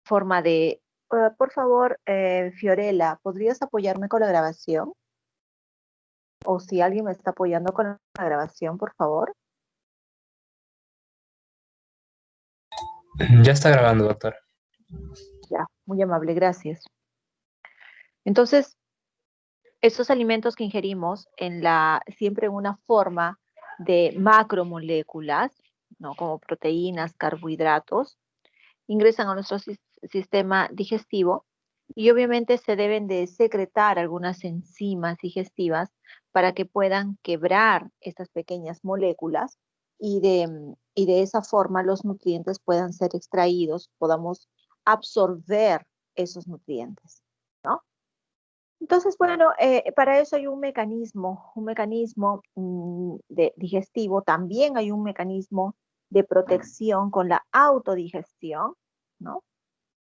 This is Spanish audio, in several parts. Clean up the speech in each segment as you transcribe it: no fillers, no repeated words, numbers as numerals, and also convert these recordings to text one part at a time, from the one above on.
forma de... por favor, Fiorella, ¿podrías apoyarme con la grabación? O si alguien me está apoyando con la grabación, por favor. Ya está grabando, doctor. Ya, muy amable, gracias. Entonces, estos alimentos que ingerimos siempre en una forma de macromoléculas, ¿no? Como proteínas, carbohidratos, ingresan a nuestro sistema digestivo y obviamente se deben de secretar algunas enzimas digestivas para que puedan quebrar estas pequeñas moléculas y de esa forma los nutrientes puedan ser extraídos, podamos absorber esos nutrientes, ¿no? Entonces, bueno, para eso hay un mecanismo digestivo, también hay un mecanismo de protección con la autodigestión, ¿no?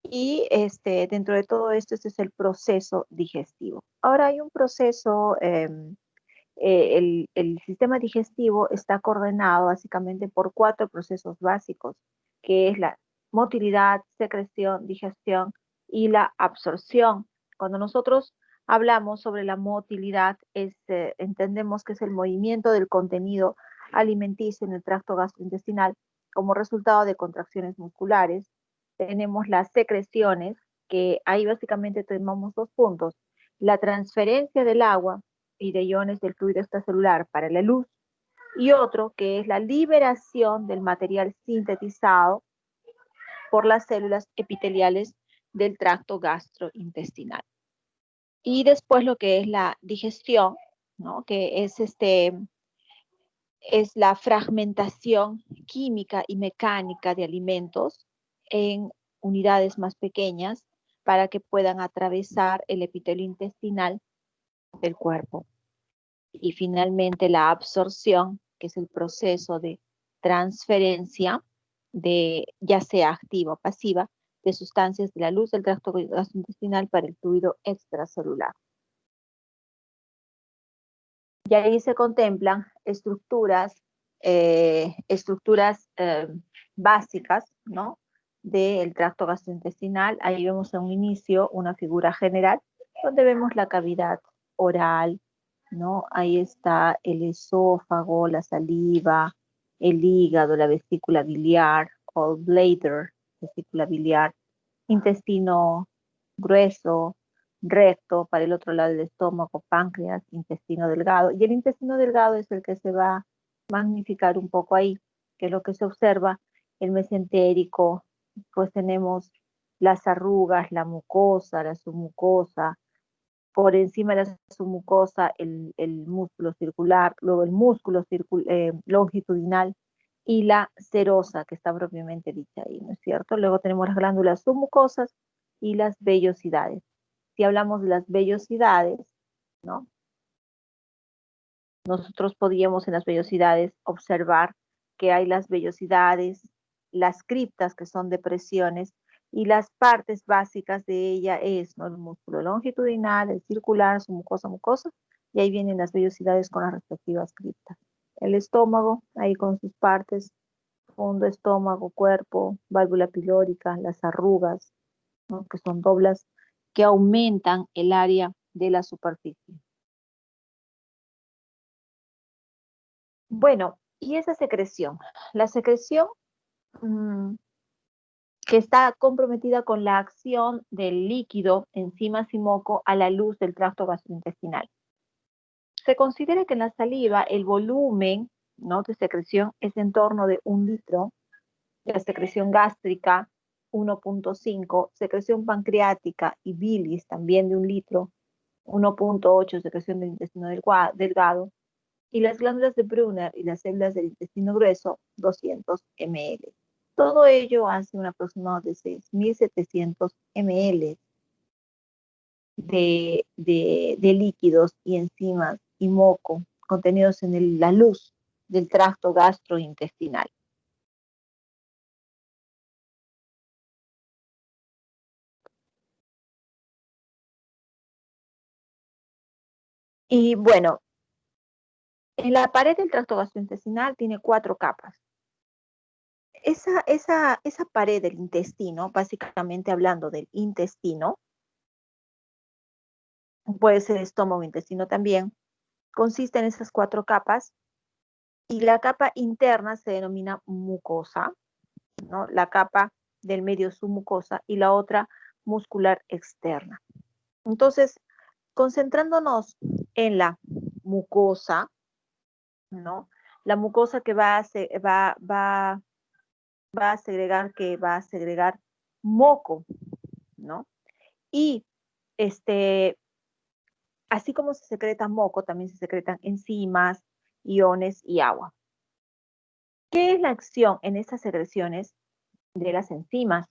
Y dentro de todo esto, este es el proceso digestivo. Ahora hay un proceso, el sistema digestivo está coordinado básicamente por cuatro procesos básicos, que es la motilidad, secreción, digestión y la absorción. Cuando nosotros hablamos sobre la motilidad, entendemos que es el movimiento del contenido alimenticio en el tracto gastrointestinal como resultado de contracciones musculares. Tenemos las secreciones, que ahí básicamente tenemos dos puntos: la transferencia del agua y de iones del fluido extracelular para la luz, y otro que es la liberación del material sintetizado por las células epiteliales del tracto gastrointestinal. Y después lo que es la digestión, ¿no? Que es la fragmentación química y mecánica de alimentos en unidades más pequeñas para que puedan atravesar el epitelio intestinal del cuerpo. Y finalmente la absorción, que es el proceso de transferencia de, ya sea activa o pasiva, de sustancias de la luz del tracto gastrointestinal para el fluido extracelular. Y ahí se contemplan estructuras básicas, ¿no? Del tracto gastrointestinal. Ahí vemos en un inicio una figura general donde vemos la cavidad oral, ¿no? Ahí está el esófago, la saliva, el hígado, la vesícula biliar, gallbladder, vesícula biliar, intestino grueso, recto, para el otro lado del estómago, páncreas, intestino delgado. Y el intestino delgado es el que se va a magnificar un poco ahí, que es lo que se observa, el mesentérico, pues tenemos las arrugas, la mucosa, la submucosa, por encima de la submucosa el músculo circular, luego el músculo longitudinal y la serosa, que está propiamente dicha ahí, ¿no es cierto? Luego tenemos las glándulas submucosas y las vellosidades. Si hablamos de las vellosidades, ¿no? Nosotros podríamos en las vellosidades observar que hay las vellosidades, las criptas, que son depresiones, y las partes básicas de ella es, ¿no? El músculo longitudinal, el circular, su mucosa, mucosa, y ahí vienen las vellosidades con las respectivas criptas. El estómago, ahí con sus partes, fondo, estómago, cuerpo, válvula pilórica, las arrugas, ¿no? Que son doblas que aumentan el área de la superficie. Bueno, y esa secreción, la secreción mmm, que está comprometida con la acción del líquido enzimas y moco a la luz del tracto gastrointestinal. Se considera que en la saliva el volumen, ¿no?, de secreción es en torno de 1 litro, la secreción gástrica 1.5, secreción pancreática y bilis también de 1 litro, 1.8 secreción del intestino delgado, y las glándulas de Brunner y las células del intestino grueso 200 ml. Todo ello hace un aproximado de 6.700 ml de líquidos y enzimas y moco contenidos en la luz del tracto gastrointestinal. Y bueno, en la pared del tracto gastrointestinal tiene 4 capas. esa pared del intestino, básicamente hablando del intestino, puede ser estómago o intestino también, consiste en esas 4 capas y la capa interna se denomina mucosa, ¿no? La capa del medio submucosa y la otra muscular externa. Entonces, concentrándonos en la mucosa, ¿no? La mucosa que va a segregar moco, ¿no? Y así como se secreta moco, también se secretan enzimas, iones y agua. ¿Qué es la acción en estas secreciones de las enzimas?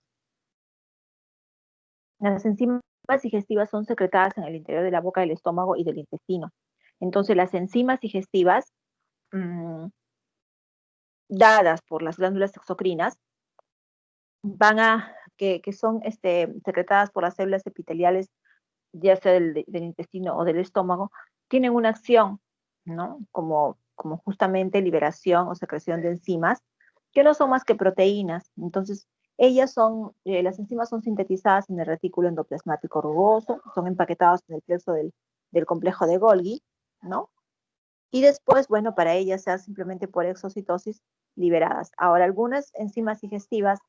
Las enzimas digestivas son secretadas en el interior de la boca, del estómago y del intestino. Entonces, las enzimas digestivas, mmm, dadas por las glándulas exocrinas, que son secretadas por las células epiteliales, ya sea del intestino o del estómago, tienen una acción, ¿no? Como justamente liberación o secreción de enzimas, que no son más que proteínas. Entonces, las enzimas son sintetizadas en el retículo endoplasmático rugoso, son empaquetadas en el plexo del complejo de Golgi, ¿no? Y después, bueno, para ellas se hace simplemente por exocitosis liberadas. Ahora, algunas enzimas digestivas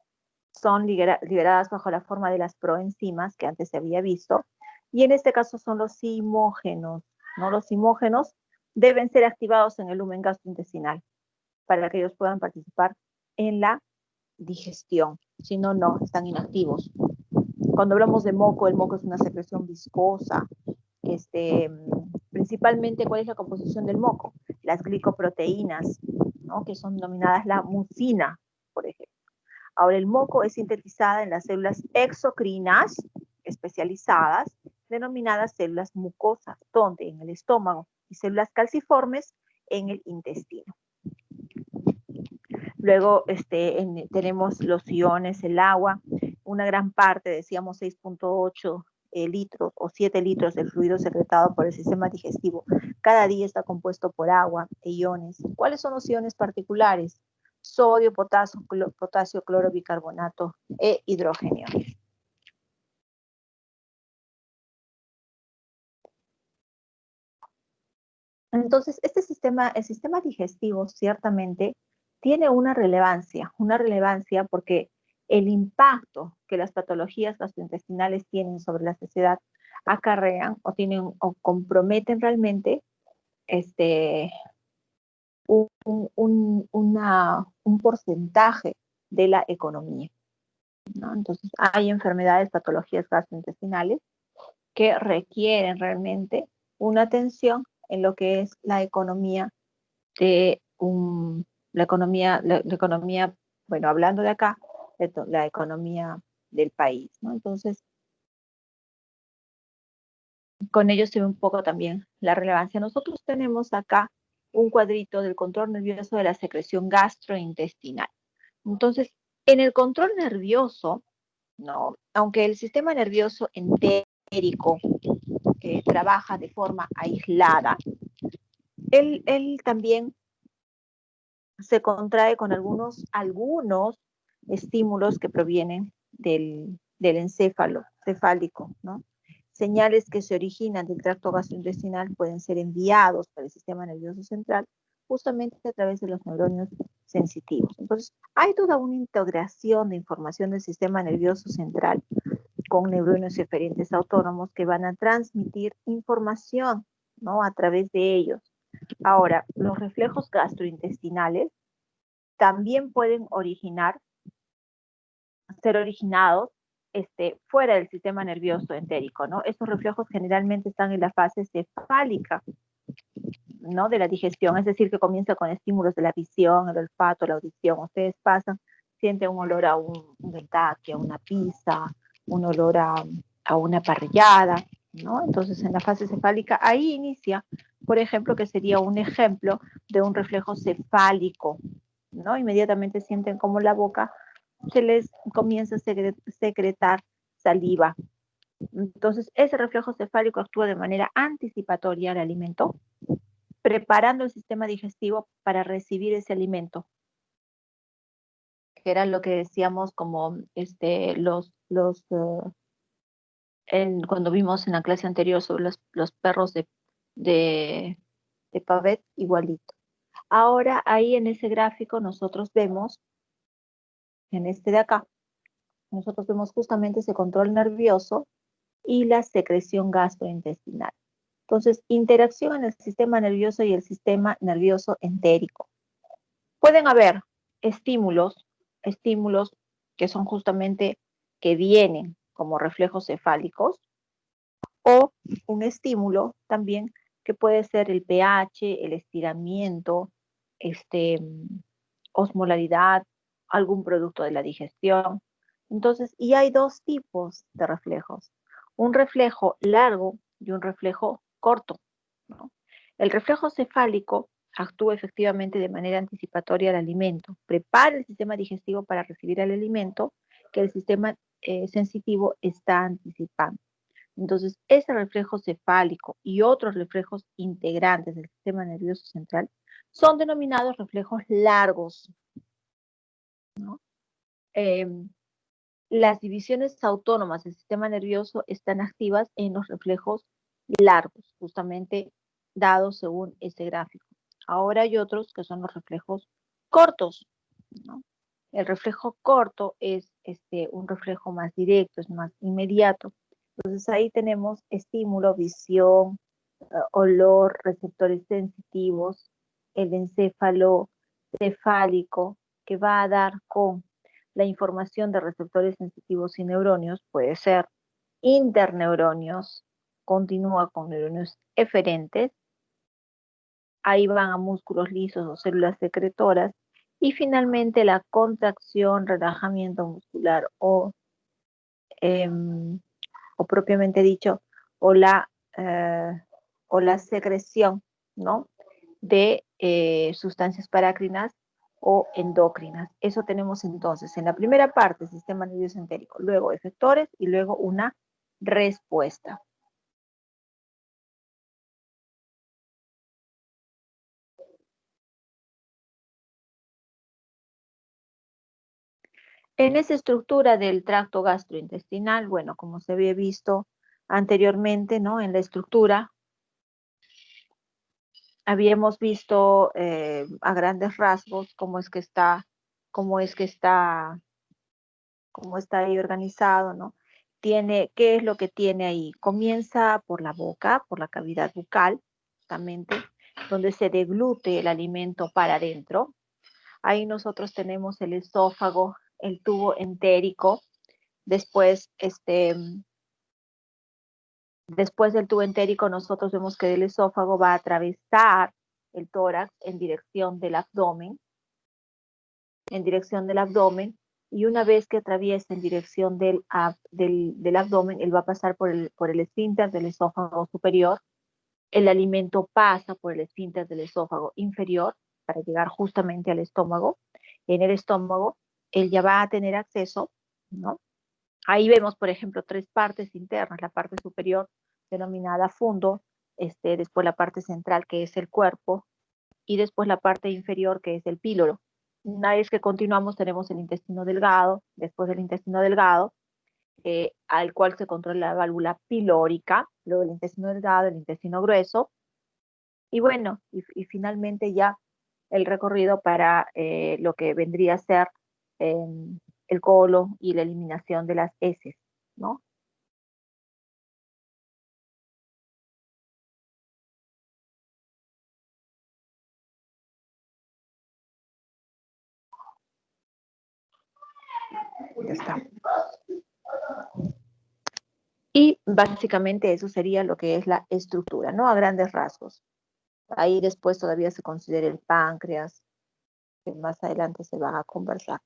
son liberadas bajo la forma de las proenzimas que antes se había visto, y en este caso son los zimógenos, ¿no? Los zimógenos deben ser activados en el lumen gastrointestinal para que ellos puedan participar en la digestión, si no, no, están inactivos. Cuando hablamos de moco, el moco es una secreción viscosa. Principalmente, ¿cuál es la composición del moco? Las glicoproteínas, ¿no? Que son denominadas la mucina, por ejemplo. Ahora, el moco es sintetizada en las células exocrinas especializadas, denominadas células mucosas, donde en el estómago, y células calciformes en el intestino. Luego tenemos los iones, el agua, una gran parte, decíamos 6.8 litros o 7 litros del fluido secretado por el sistema digestivo. Cada día está compuesto por agua e iones. ¿Cuáles son los iones particulares? Sodio, potasio, cloro, bicarbonato e hidrógeno. Entonces, el sistema digestivo ciertamente tiene una relevancia porque el impacto que las patologías gastrointestinales tienen sobre la sociedad acarrean o comprometen realmente un porcentaje de la economía, ¿no? Entonces, hay enfermedades, patologías gastrointestinales que requieren realmente una atención en lo que es la economía la economía, bueno, hablando de acá, la economía del país, ¿no? Entonces, con ello se ve un poco también la relevancia. Nosotros tenemos acá un cuadrito del control nervioso de la secreción gastrointestinal. Entonces, en el control nervioso, ¿no? Aunque el sistema nervioso entérico trabaja de forma aislada, él también se contrae con algunos estímulos que provienen del encéfalo cefálico, ¿no? Señales que se originan del tracto gastrointestinal pueden ser enviados por el sistema nervioso central justamente a través de los neurones sensitivos. Entonces, hay toda una integración de información del sistema nervioso central con neurones eferentes autónomos que van a transmitir información, ¿no? A través de ellos. Ahora, los reflejos gastrointestinales también pueden ser originados fuera del sistema nervioso entérico, ¿no? Estos reflejos generalmente están en la fase cefálica, ¿no? De la digestión, es decir, que comienza con estímulos de la visión, el olfato, la audición. Ustedes sienten un olor a un Kentucky, a una pizza, un olor a una parrillada, ¿no? Entonces, en la fase cefálica, ahí inicia, por ejemplo, que sería un ejemplo de un reflejo cefálico, ¿no? Inmediatamente sienten como la boca se les comienza a secretar saliva. Entonces, ese reflejo cefálico actúa de manera anticipatoria al alimento, preparando el sistema digestivo para recibir ese alimento. que era lo que decíamos como cuando vimos en la clase anterior sobre los perros de, de Pavet, igualito. Ahora ahí en ese gráfico nosotros vemos, en este de acá, nosotros vemos justamente ese control nervioso y la secreción gastrointestinal. Entonces, interacción en el sistema nervioso y el sistema nervioso entérico. Pueden haber estímulos que son justamente que vienen como reflejos cefálicos, o un estímulo también que puede ser el pH, el estiramiento, osmolaridad, algún producto de la digestión. Entonces, y hay dos tipos de reflejos, un reflejo largo y un reflejo corto, ¿no? El reflejo cefálico actúa efectivamente de manera anticipatoria al alimento, prepara el sistema digestivo para recibir el alimento que el sistema sensitivo está anticipando. Entonces, ese reflejo cefálico y otros reflejos integrantes del sistema nervioso central son denominados reflejos largos, ¿no? Las divisiones autónomas del sistema nervioso están activas en los reflejos largos, justamente dados según este gráfico. Ahora hay otros que son los reflejos cortos, ¿no? El reflejo corto es un reflejo más directo, es más inmediato. Entonces ahí tenemos estímulo, visión, olor, receptores sensitivos, el encéfalo cefálico, que va a dar con la información de receptores sensitivos y neuronios, puede ser interneuronios, continúa con neuronios eferentes, ahí van a músculos lisos o células secretoras, y finalmente la contracción, relajamiento muscular o propiamente dicho, o la, eh, o la secreción, ¿no? De sustancias parácrinas o endócrinas. Eso tenemos entonces en la primera parte, sistema nervioso entérico, luego efectores y luego una respuesta. En esa estructura del tracto gastrointestinal, bueno, como se había visto anteriormente, ¿no? En la estructura habíamos visto a grandes rasgos cómo es que está, cómo está ahí organizado, ¿no? ¿Qué es lo que tiene ahí? Comienza por la boca, por la cavidad bucal, justamente, donde se deglute el alimento para adentro. Ahí nosotros tenemos el esófago, el tubo entérico, después, después del tubo entérico nosotros vemos que el esófago va a atravesar el tórax en dirección del abdomen, y una vez que atraviesa en dirección del abdomen, él va a pasar por el esfínter del esófago superior, el alimento pasa por el esfínter del esófago inferior para llegar justamente al estómago. En el estómago, él ya va a tener acceso, ¿no? Ahí vemos, por ejemplo, tres partes internas, la parte superior denominada fundo, después la parte central que es el cuerpo, y después la parte inferior que es el píloro. Una vez que continuamos tenemos el intestino delgado, después del intestino delgado, al cual se controla la válvula pilórica, luego el intestino delgado, el intestino grueso, y bueno, y finalmente ya el recorrido para lo que vendría a ser eh, el colon y la eliminación de las heces, ¿no? Ya está. Y básicamente eso sería lo que es la estructura, ¿no? A grandes rasgos. Ahí después todavía se considera el páncreas, que más adelante se va a conversar.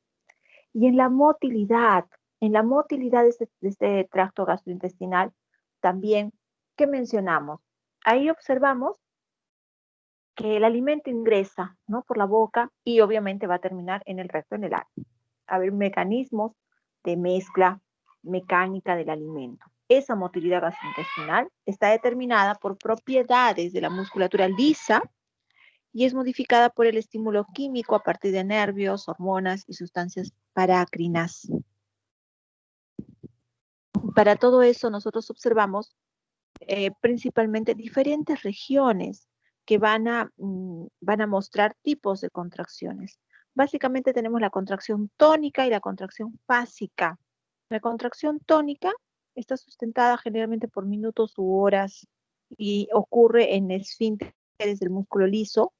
Y en la motilidad de este tracto gastrointestinal, también, ¿qué mencionamos? Ahí observamos que el alimento ingresa, ¿no? Por la boca y obviamente va a terminar en el recto, en el ano. A haber mecanismos de mezcla mecánica del alimento. Esa motilidad gastrointestinal está determinada por propiedades de la musculatura lisa y es modificada por el estímulo químico a partir de nervios, hormonas y sustancias parácrinas. Para todo eso nosotros observamos principalmente diferentes regiones que van a mostrar tipos de contracciones. Básicamente tenemos la contracción tónica y la contracción fásica. La contracción tónica está sustentada generalmente por minutos u horas y ocurre en esfínteres del músculo liso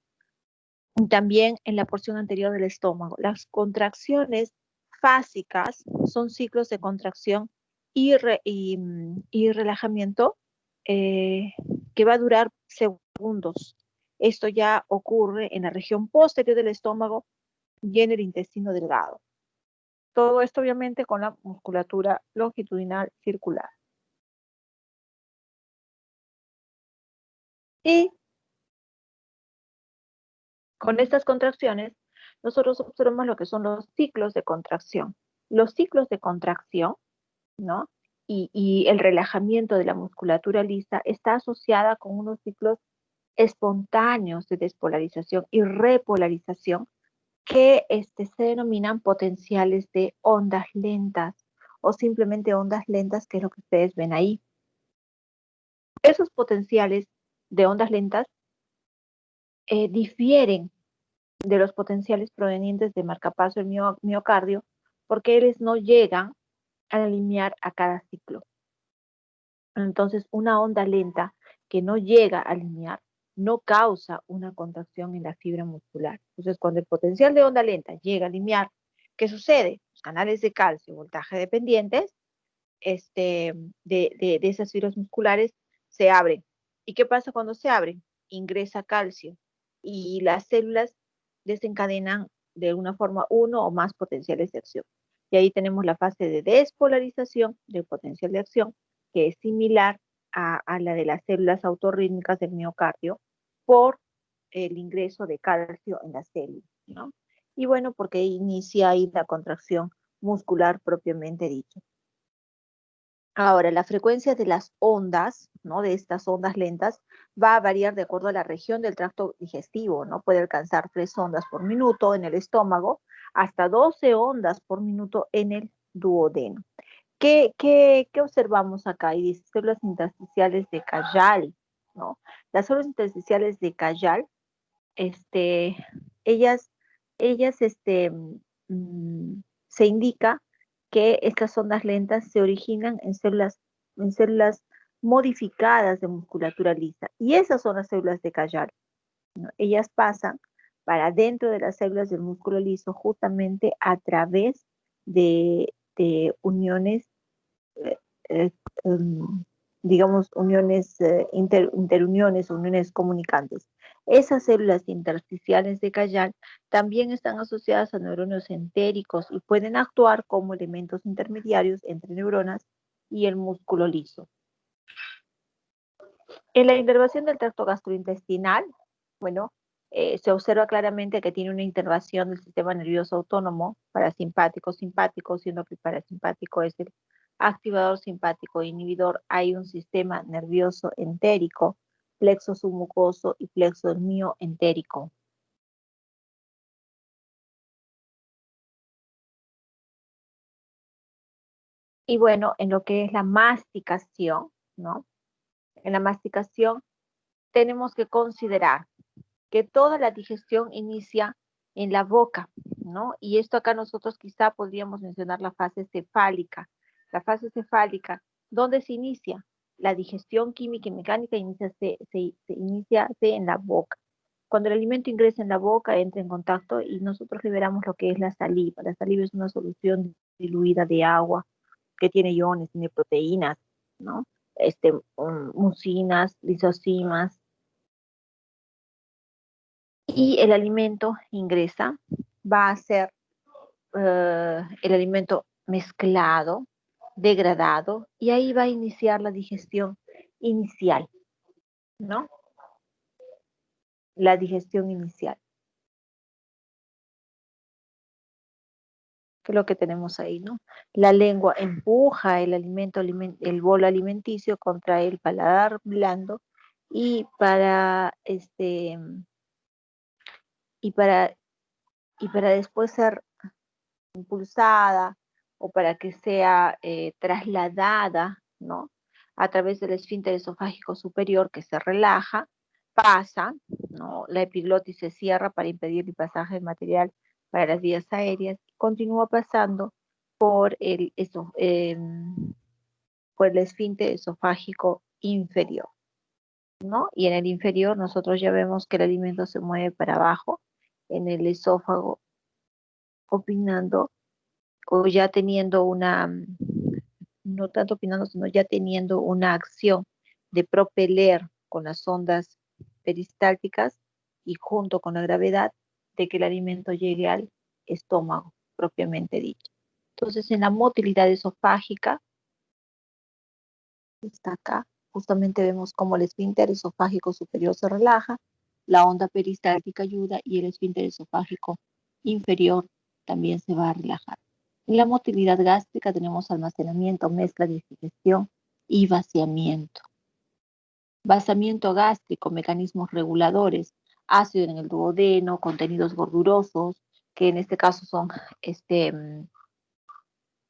y también en la porción anterior del estómago. Las contracciones fásicas son ciclos de contracción y relajamiento eh, que va a durar segundos. Esto ya ocurre en la región posterior del estómago y en el intestino delgado. Todo esto obviamente con la musculatura longitudinal circular. Y con estas contracciones, nosotros observamos lo que son los ciclos de contracción. Los ciclos de contracción, ¿no? Y el relajamiento de la musculatura lisa está asociada con unos ciclos espontáneos de despolarización y repolarización que se denominan potenciales de ondas lentas o simplemente ondas lentas, que es lo que ustedes ven ahí. Esos potenciales de ondas lentas difieren de los potenciales provenientes de marcapaso del miocardio porque ellos no llegan a alinear a cada ciclo. Entonces, una onda lenta que no llega a alinear no causa una contracción en la fibra muscular. Entonces, cuando el potencial de onda lenta llega a alinear, ¿qué sucede? Los canales de calcio, voltaje dependientes, de esas fibras musculares se abren. ¿Y qué pasa cuando se abren? Ingresa calcio y las células desencadenan de una forma uno o más potenciales de acción. Y ahí tenemos la fase de despolarización del potencial de acción, que es similar a la de las células autorrítmicas del miocardio por el ingreso de calcio en la célula, ¿no? Y bueno, porque inicia ahí la contracción muscular propiamente dicha. Ahora, la frecuencia de las ondas, ¿no? De estas ondas lentas, va a variar de acuerdo a la región del tracto digestivo, ¿no? Puede alcanzar 3 ondas por minuto en el estómago, hasta 12 ondas por minuto en el duodeno. ¿Qué observamos acá? Y dice células intersticiales de Cajal, ¿no? Las células intersticiales de Cajal, este, ellas, ellas, se indica que estas ondas lentas se originan en células modificadas de musculatura lisa. Y esas son las células de Cajal, ¿no? Ellas pasan para dentro de las células del músculo liso justamente a través de uniones eh, eh, um, digamos, uniones, interuniones, uniones comunicantes. Esas células intersticiales de Cajal también están asociadas a neuronos entéricos y pueden actuar como elementos intermediarios entre neuronas y el músculo liso. En la inervación del tracto gastrointestinal, bueno, se observa claramente que tiene una inervación del sistema nervioso autónomo, parasimpático, simpático, siendo que el parasimpático es el activador simpático inhibidor. Hay un sistema nervioso entérico, plexo submucoso y plexo del mioentérico. Y bueno, en lo que es la masticación, ¿no? En la masticación tenemos que considerar que toda la digestión inicia en la boca, ¿no? Y esto acá nosotros quizá podríamos mencionar la fase cefálica. La fase cefálica, ¿dónde se inicia? La digestión química y mecánica se inicia en la boca. Cuando el alimento ingresa en la boca, entra en contacto y nosotros liberamos lo que es la saliva. La saliva es una solución diluida de agua que tiene iones, tiene proteínas, ¿no? Mucinas, lisosimas, y el alimento ingresa, va a ser el alimento mezclado, degradado, y ahí va a iniciar la digestión inicial, ¿no? La digestión inicial, que es lo que tenemos ahí, ¿no? La lengua empuja el el bolo alimenticio contra el paladar blando y y para, y para después ser impulsada o para que sea trasladada, ¿no? A través del esfínter esofágico superior que se relaja, pasa, ¿no? La epiglotis se cierra para impedir el pasaje de material para las vías aéreas, continúa pasando por por el esfínter esofágico inferior, ¿no? Y en el inferior nosotros ya vemos que el alimento se mueve para abajo, en el esófago, opinando o ya teniendo no tanto opinando, sino ya teniendo una acción de propeler con las ondas peristálticas y junto con la gravedad de que el alimento llegue al estómago, propiamente dicho. Entonces, en la motilidad esofágica, está acá, justamente vemos cómo el esfínter esofágico superior se relaja, la onda peristáltica ayuda y el esfínter esofágico inferior también se va a relajar. En la motilidad gástrica tenemos almacenamiento, mezcla, digestión y vaciamiento. Vaciamiento gástrico, mecanismos reguladores, ácido en el duodeno, contenidos gordurosos, que en este caso son en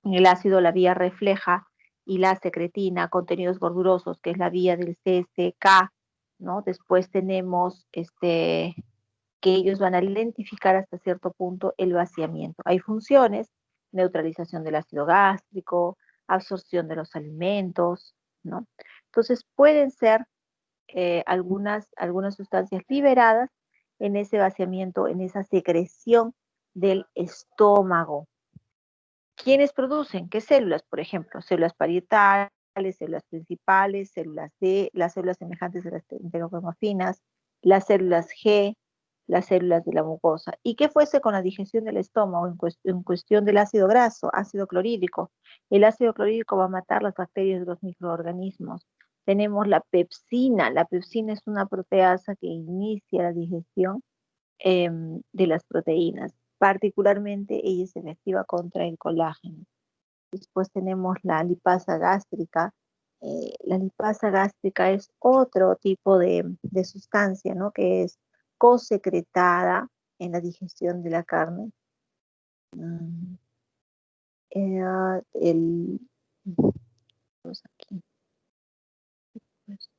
el ácido la vía refleja y la secretina, contenidos gordurosos, que es la vía del CSK, ¿no? Después tenemos que ellos van a lentificar hasta cierto punto el vaciamiento. Hay funciones, neutralización del ácido gástrico, absorción de los alimentos, ¿no? Entonces pueden ser algunas sustancias liberadas en ese vaciamiento, en esa secreción del estómago. ¿Quiénes producen? ¿Qué células? Por ejemplo, células parietales, células principales, células D, las células semejantes a las enterocromofinas, las células G, las células de la mucosa. ¿Y qué fuese con la digestión del estómago en cuestión del ácido graso, ácido clorhídrico? El ácido clorhídrico va a matar las bacterias de los microorganismos. Tenemos la pepsina. La pepsina es una proteasa que inicia la digestión de las proteínas. Particularmente ella es efectiva contra el colágeno. Después tenemos la lipasa gástrica. La lipasa gástrica es otro tipo de sustancia, ¿no? Que es cosecretada en la digestión de la carne. Mm, el, pues aquí, pues,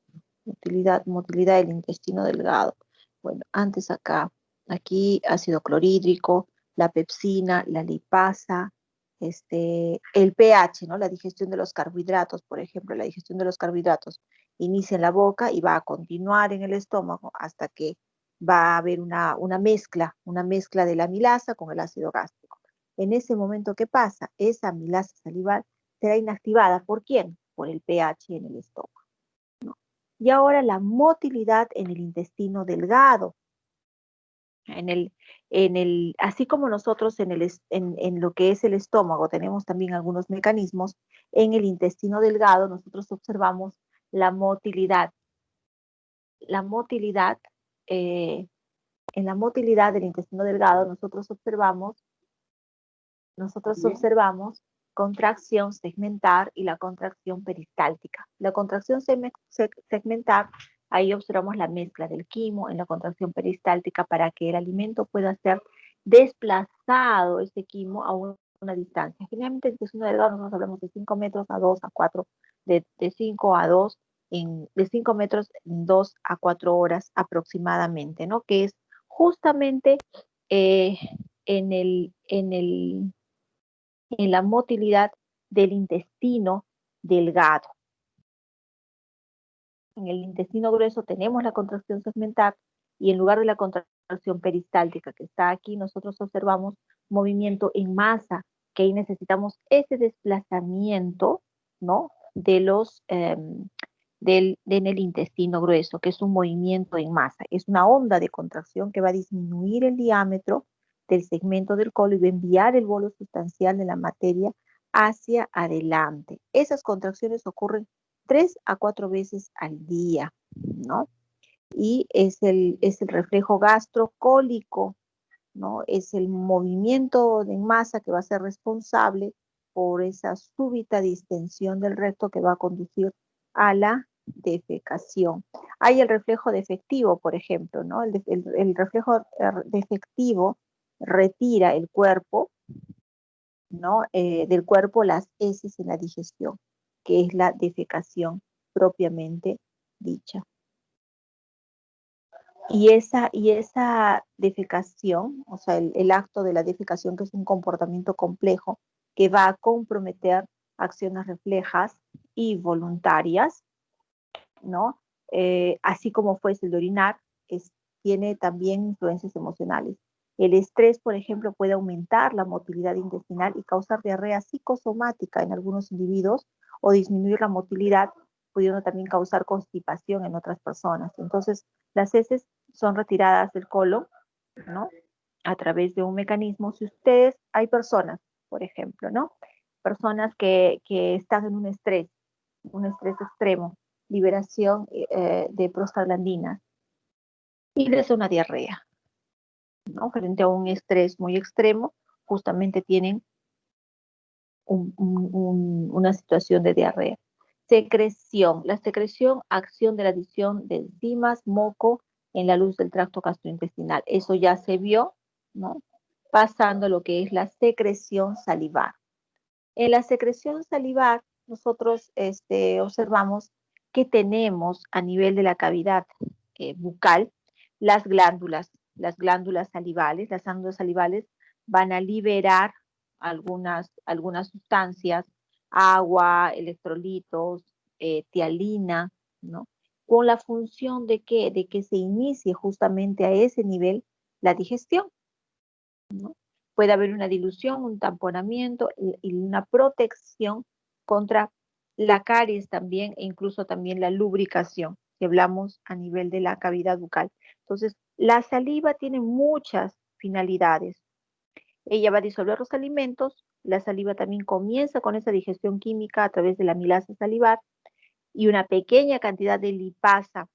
motilidad del intestino delgado. Bueno, antes acá, aquí ácido clorhídrico, la pepsina, la lipasa, el pH, ¿no? La digestión de los carbohidratos, por ejemplo, la digestión de los carbohidratos inicia en la boca y va a continuar en el estómago hasta que va a haber una mezcla de la amilasa con el ácido gástrico. En ese momento, ¿qué pasa? Esa amilasa salival será inactivada. ¿Por quién? Por el pH en el estómago. Y ahora la motilidad en el intestino delgado. En así como nosotros en lo que es el estómago tenemos también algunos mecanismos, en el intestino delgado nosotros observamos la motilidad. La motilidad, eh, en la motilidad del intestino delgado nosotros observamos contracción segmentar y la contracción peristáltica. La contracción segmentar, ahí observamos la mezcla del quimo en la contracción peristáltica para que el alimento pueda ser desplazado, ese quimo, a una distancia. Generalmente en el intestino delgado nosotros hablamos de 5 metros a 2 a 4, de 5 a 2, de 5 metros en 2 a 4 horas aproximadamente, ¿no? Que es justamente eh, en la motilidad del intestino delgado. En el intestino grueso tenemos la contracción segmentar y en lugar de la contracción peristáltica que está aquí, nosotros observamos movimiento en masa, que ahí necesitamos ese desplazamiento, ¿no? En el intestino grueso, que es un movimiento en masa. Es una onda de contracción que va a disminuir el diámetro del segmento del colon y va a enviar el bolo sustancial de la materia hacia adelante. Esas contracciones ocurren 3 a 4 veces al día, ¿no? Y es el reflejo gastrocólico, ¿no? Es el movimiento en masa que va a ser responsable por esa súbita distensión del recto que va a conducir a la defecación. Hay el reflejo defectivo, por ejemplo, ¿no? El reflejo defectivo retira el cuerpo ¿no? Del cuerpo las heces en la digestión, que es la defecación propiamente dicha. Y esa defecación, o sea, el acto de la defecación, que es un comportamiento complejo que va a comprometer acciones reflejas y voluntarias, ¿no? Así como fuese el de orinar, tiene también influencias emocionales. El estrés, por ejemplo, puede aumentar la motilidad intestinal y causar diarrea psicosomática en algunos individuos o disminuir la motilidad, pudiendo también causar constipación en otras personas. Entonces, las heces son retiradas del colon, ¿no? A través de un mecanismo. Si ustedes, hay personas, por ejemplo, ¿no? Personas que están en un estrés extremo, liberación de prostaglandinas y les da una diarrea, ¿no? Frente a un estrés muy extremo, justamente tienen una situación de diarrea. Secreción. La secreción, acción de la adición de enzimas, moco en la luz del tracto gastrointestinal. Eso ya se vio, ¿no? Pasando a lo que es la secreción salivar. En la secreción salivar, nosotros observamos que tenemos a nivel de la cavidad bucal las glándulas salivales. Las glándulas salivales van a liberar algunas sustancias, agua, electrolitos, tialina, ¿no? Con la función de que se inicie justamente a ese nivel la digestión, ¿no? Puede haber una dilución, un tamponamiento y una protección contra la caries también e incluso también la lubricación, si hablamos a nivel de la cavidad bucal. Entonces, la saliva tiene muchas finalidades. Ella va a disolver los alimentos, la saliva también comienza con esa digestión química a través de la amilasa salivar y una pequeña cantidad de lipasa.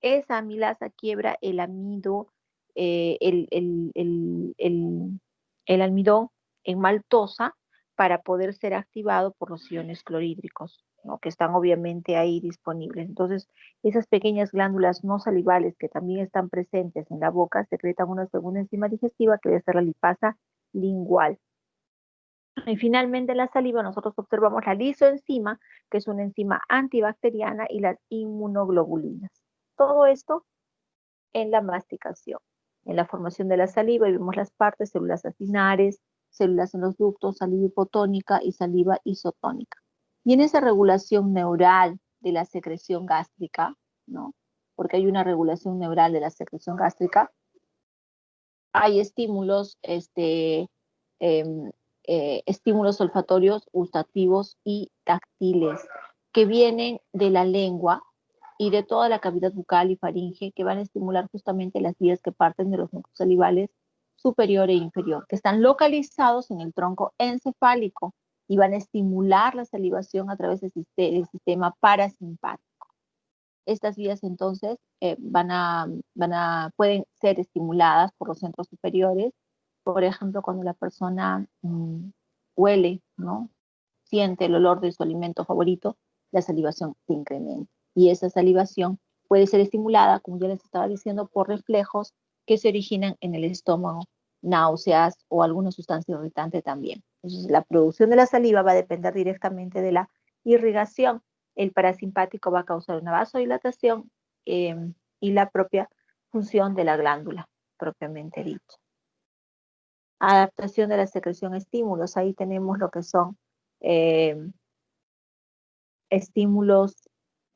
Esa amilasa quiebra el amido, eh, el, el, el, el, el almidón en maltosa para poder ser activado por los iones clorhídricos, ¿no? Que están obviamente ahí disponibles. Entonces, esas pequeñas glándulas no salivales que también están presentes en la boca secretan una segunda enzima digestiva que debe ser la lipasa lingual. Y finalmente en la saliva nosotros observamos la lisoenzima, que es una enzima antibacteriana, y las inmunoglobulinas. Todo esto en la masticación, en la formación de la saliva, y vemos las partes, células acinares, células en los ductos, saliva hipotónica y saliva isotónica. Y en esa regulación neural de la secreción gástrica, ¿no? Porque hay una regulación neural de la secreción gástrica, hay estímulos, em, estímulos olfatorios, gustativos y táctiles que vienen de la lengua y de toda la cavidad bucal y faringe, que van a estimular justamente las vías que parten de los núcleos salivales superior e inferior, que están localizados en el tronco encefálico y van a estimular la salivación a través del sistema parasimpático. Estas vías entonces pueden ser estimuladas por los centros superiores. Por ejemplo, cuando la persona huele, ¿no? Siente el olor de su alimento favorito, la salivación se incrementa. Y esa salivación puede ser estimulada, como ya les estaba diciendo, por reflejos que se originan en el estómago, náuseas o alguna sustancia irritante también. Entonces, la producción de la saliva va a depender directamente de la irrigación. El parasimpático va a causar una vasodilatación y la propia función de la glándula, propiamente dicha. Adaptación de la secreción a estímulos. Ahí tenemos lo que son eh, estímulos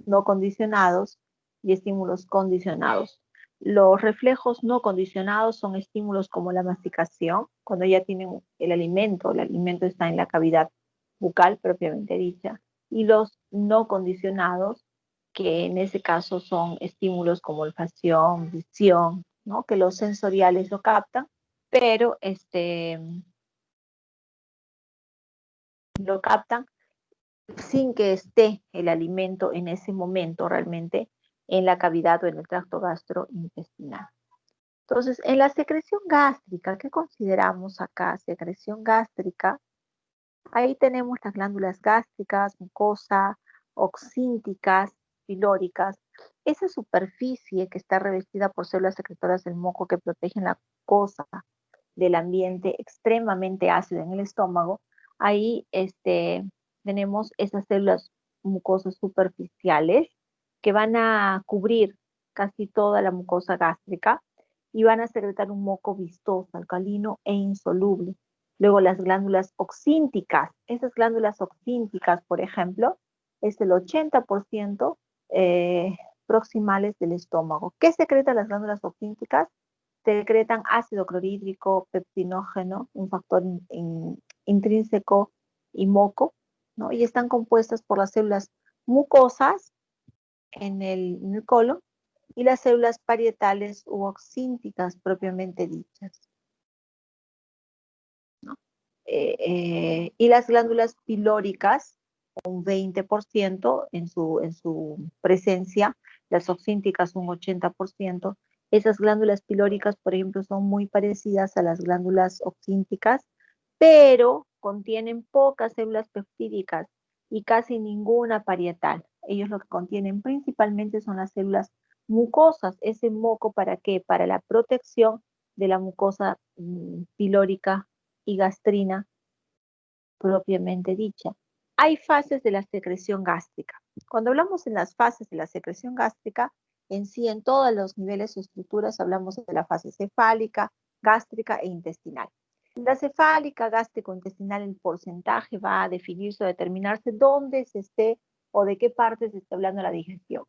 no condicionados y estímulos condicionados. Los reflejos no condicionados son estímulos como la masticación, cuando ya tienen el alimento está en la cavidad bucal propiamente dicha, y los no condicionados, que en ese caso son estímulos como olfacción, visión, ¿no? Que los sensoriales lo captan, pero lo captan sin que esté el alimento en ese momento realmente en la cavidad o en el tracto gastrointestinal. Entonces, en la secreción gástrica, ¿qué consideramos acá? Secreción gástrica, ahí tenemos las glándulas gástricas, mucosa, oxínticas, pilóricas. Esa superficie que está revestida por células secretoras del moco que protegen la mucosa del ambiente extremadamente ácido en el estómago, Ahí tenemos esas células mucosas superficiales que van a cubrir casi toda la mucosa gástrica y van a secretar un moco vistoso, alcalino e insoluble. Luego las glándulas oxínticas, esas glándulas oxínticas, por ejemplo, es el 80% proximales del estómago. ¿Qué secretan las glándulas oxínticas? Secretan ácido clorhídrico, pepsinógeno, un factor intrínseco y moco, ¿no? Y están compuestas por las células mucosas en el colon y las células parietales u oxínticas propiamente dichas, ¿no? Y las glándulas pilóricas, un 20% en su presencia, las oxínticas un 80%. Esas glándulas pilóricas, por ejemplo, son muy parecidas a las glándulas oxínticas, pero contienen pocas células peptídicas y casi ninguna parietal. Ellos lo que contienen principalmente son las células mucosas. ¿Ese moco para qué? Para la protección de la mucosa pilórica y gastrina propiamente dicha. Hay fases de la secreción gástrica. Cuando hablamos en las fases de la secreción gástrica, en sí, en todos los niveles o estructuras, hablamos de la fase cefálica, gástrica e intestinal. En la cefálica, gástrico-intestinal, el porcentaje va a definirse o determinarse dónde se esté o de qué parte se está hablando la digestión.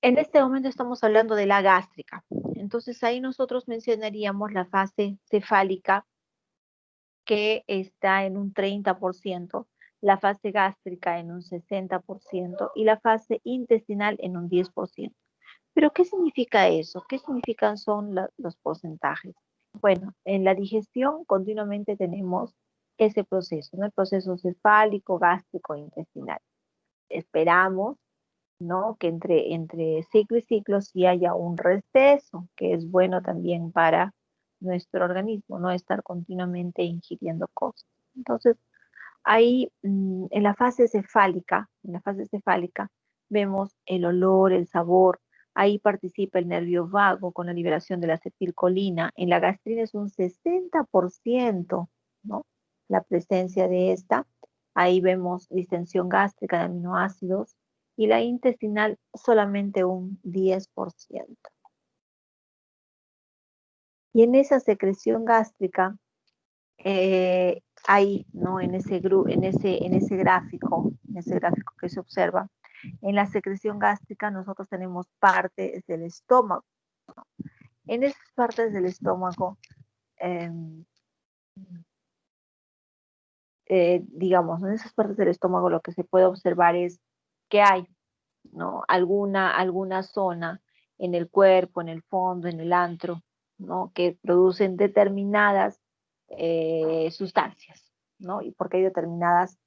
En este momento estamos hablando de la gástrica. Entonces ahí nosotros mencionaríamos la fase cefálica, que está en un 30%, la fase gástrica en un 60% y la fase intestinal en un 10%. ¿Pero qué significa eso? ¿Qué significan los porcentajes? Bueno, en la digestión continuamente tenemos ese proceso, ¿no? El proceso cefálico, gástrico, intestinal. Esperamos, ¿no? Que entre ciclo y ciclo sí haya un receso, que es bueno también para nuestro organismo, no estar continuamente ingiriendo cosas. Entonces, ahí en la fase cefálica, vemos el olor, el sabor, ahí participa el nervio vago con la liberación de la acetilcolina. En la gastrina es un 60%, ¿no? La presencia de esta. Ahí vemos distensión gástrica de aminoácidos y la intestinal solamente un 10%. Y en esa secreción gástrica, ahí, ¿no? En ese gráfico que se observa, en la secreción gástrica nosotros tenemos partes del estómago. En esas partes del estómago, eh, digamos, en esas partes del estómago lo que se puede observar es que hay, ¿no? Alguna zona en el cuerpo, en el fondo, en el antro, ¿no? Que producen determinadas sustancias, ¿no? Y porque hay determinadas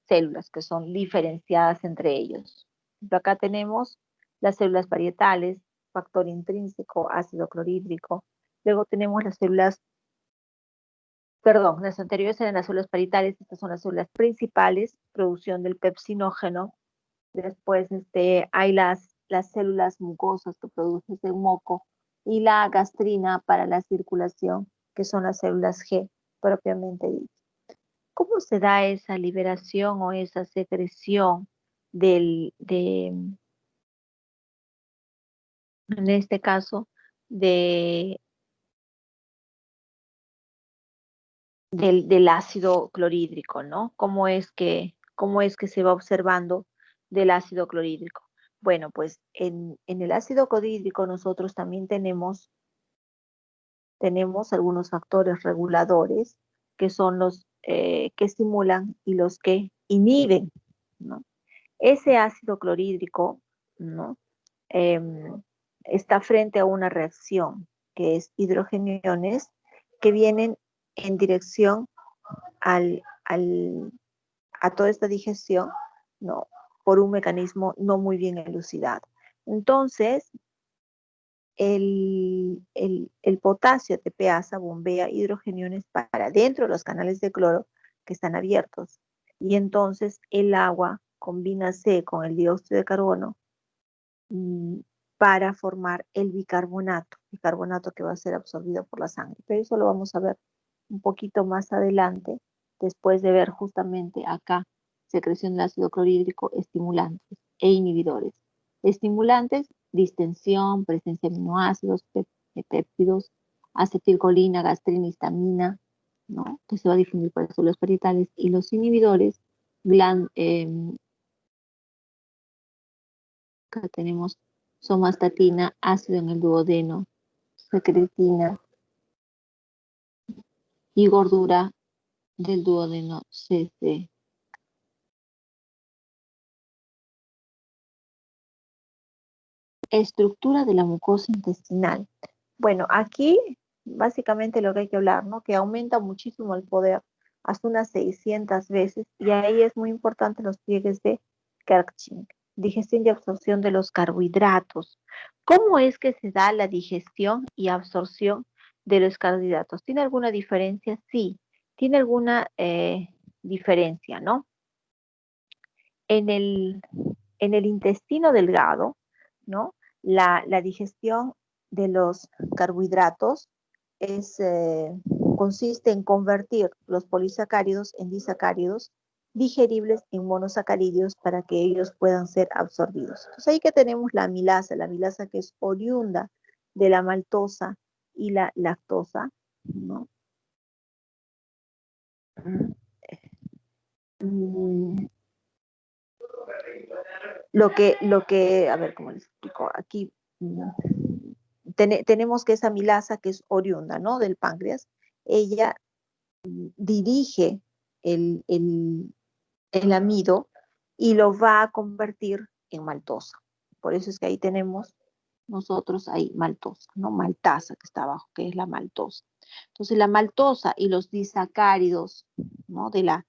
células que son diferenciadas entre ellos. Acá tenemos las células parietales, factor intrínseco, ácido clorhídrico. Luego tenemos las células, perdón, las anteriores eran las células parietales, estas son las células principales, producción del pepsinógeno. Después hay las células mucosas que producen ese moco y la gastrina para la circulación, que son las células G propiamente dichas. ¿Cómo se da esa liberación o esa secreción en este caso, de, del ácido clorhídrico, ¿no? Cómo es que se va observando del ácido clorhídrico? Bueno, pues en el ácido clorhídrico nosotros también tenemos algunos factores reguladores que son los que estimulan y los que inhiben, ¿no? Ese ácido clorhídrico, ¿no? Em, está frente a una reacción que es hidrogeniones que vienen en dirección a toda esta digestión, ¿no? Por un mecanismo no muy bien elucidado. Entonces, el potasio ATPasa bombea hidrogeniones para dentro de los canales de cloro que están abiertos. Y entonces el agua combínase con el dióxido de carbono mm, para formar el bicarbonato que va a ser absorbido por la sangre. Pero eso lo vamos a ver un poquito más adelante después de ver justamente acá secreción del ácido clorhídrico, estimulantes e inhibidores. Estimulantes, distensión, presencia de aminoácidos, péptidos, acetilcolina, gastrina, histamina, ¿no? Que se va a difundir por las células parietales. Y los inhibidores, acá tenemos somatostatina, ácido en el duodeno, secretina y gordura del duodeno CC. Estructura de la mucosa intestinal. Bueno, aquí básicamente lo que hay que hablar, ¿no? Que aumenta muchísimo el poder, hasta unas 600 veces, y ahí es muy importante los pliegues de Kerching. Digestión y absorción de los carbohidratos. ¿Cómo es que se da la digestión y absorción de los carbohidratos? ¿Tiene alguna diferencia? Sí, tiene alguna diferencia, ¿no? En el, en el intestino delgado, ¿no? La digestión de los carbohidratos es, consiste en convertir los polisacáridos en disacáridos digeribles en monosacáridos para que ellos puedan ser absorbidos. Entonces ahí que tenemos la amilasa que es oriunda de la maltosa y la lactosa, ¿no? Mm, a ver, ¿cómo les explico? Aquí tenemos que esa amilasa que es oriunda, ¿no? Del páncreas, ella dirige el, el, el amido y lo va a convertir en maltosa. Por eso es que ahí tenemos nosotros ahí maltosa, ¿no? Maltasa que está abajo, que es la maltosa. Entonces la maltosa y los disacáridos, ¿no? De la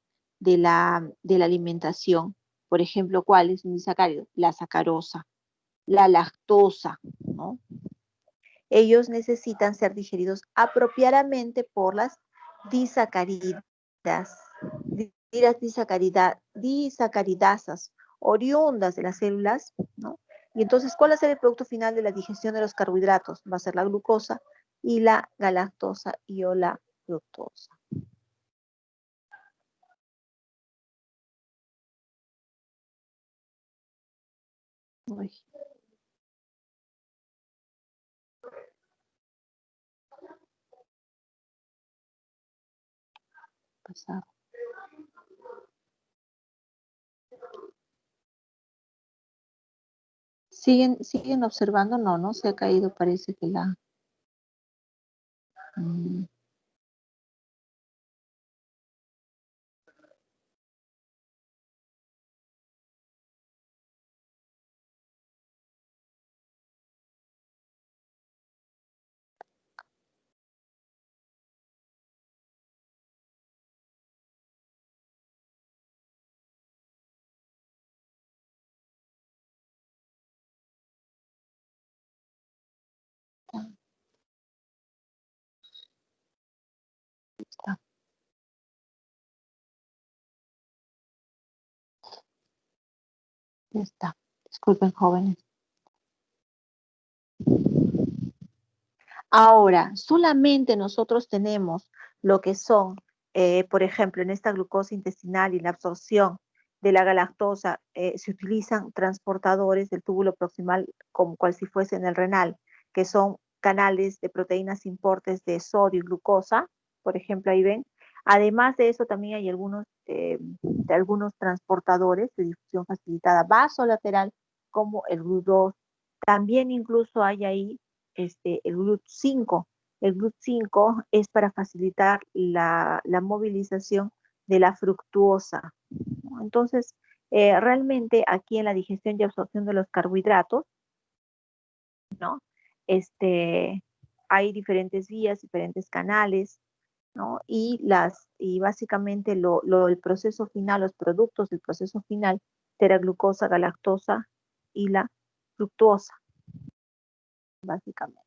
alimentación, por ejemplo, ¿cuál es un disacárido? La sacarosa, la lactosa, ¿no? Ellos necesitan ser digeridos apropiadamente por las disacáridas, disacaridasas oriundas de las células, ¿no? Y entonces, ¿cuál va a ser el producto final de la digestión de los carbohidratos? Va a ser la glucosa y la galactosa y o la fructosa. Uy, pasado. ¿Siguen observando? No, no se ha caído, parece que la... Mm, está, ya está. Disculpen, jóvenes. Ahora, solamente nosotros tenemos lo que son, por ejemplo, en esta glucosa intestinal y la absorción de la galactosa, se utilizan transportadores del túbulo proximal como cual si fuese en el renal, que son canales de proteínas importes de sodio y glucosa, por ejemplo, ahí ven. Además de eso, también hay algunos transportadores de difusión facilitada vasolateral, como el GLUT2. También incluso hay ahí el GLUT5. El GLUT5 es para facilitar la movilización de la fructuosa, ¿no? Entonces, realmente aquí en la digestión y absorción de los carbohidratos, ¿no? Este, hay diferentes vías, diferentes canales, ¿no? Y básicamente el proceso final, los productos del proceso final, será glucosa, galactosa y la fructuosa, básicamente.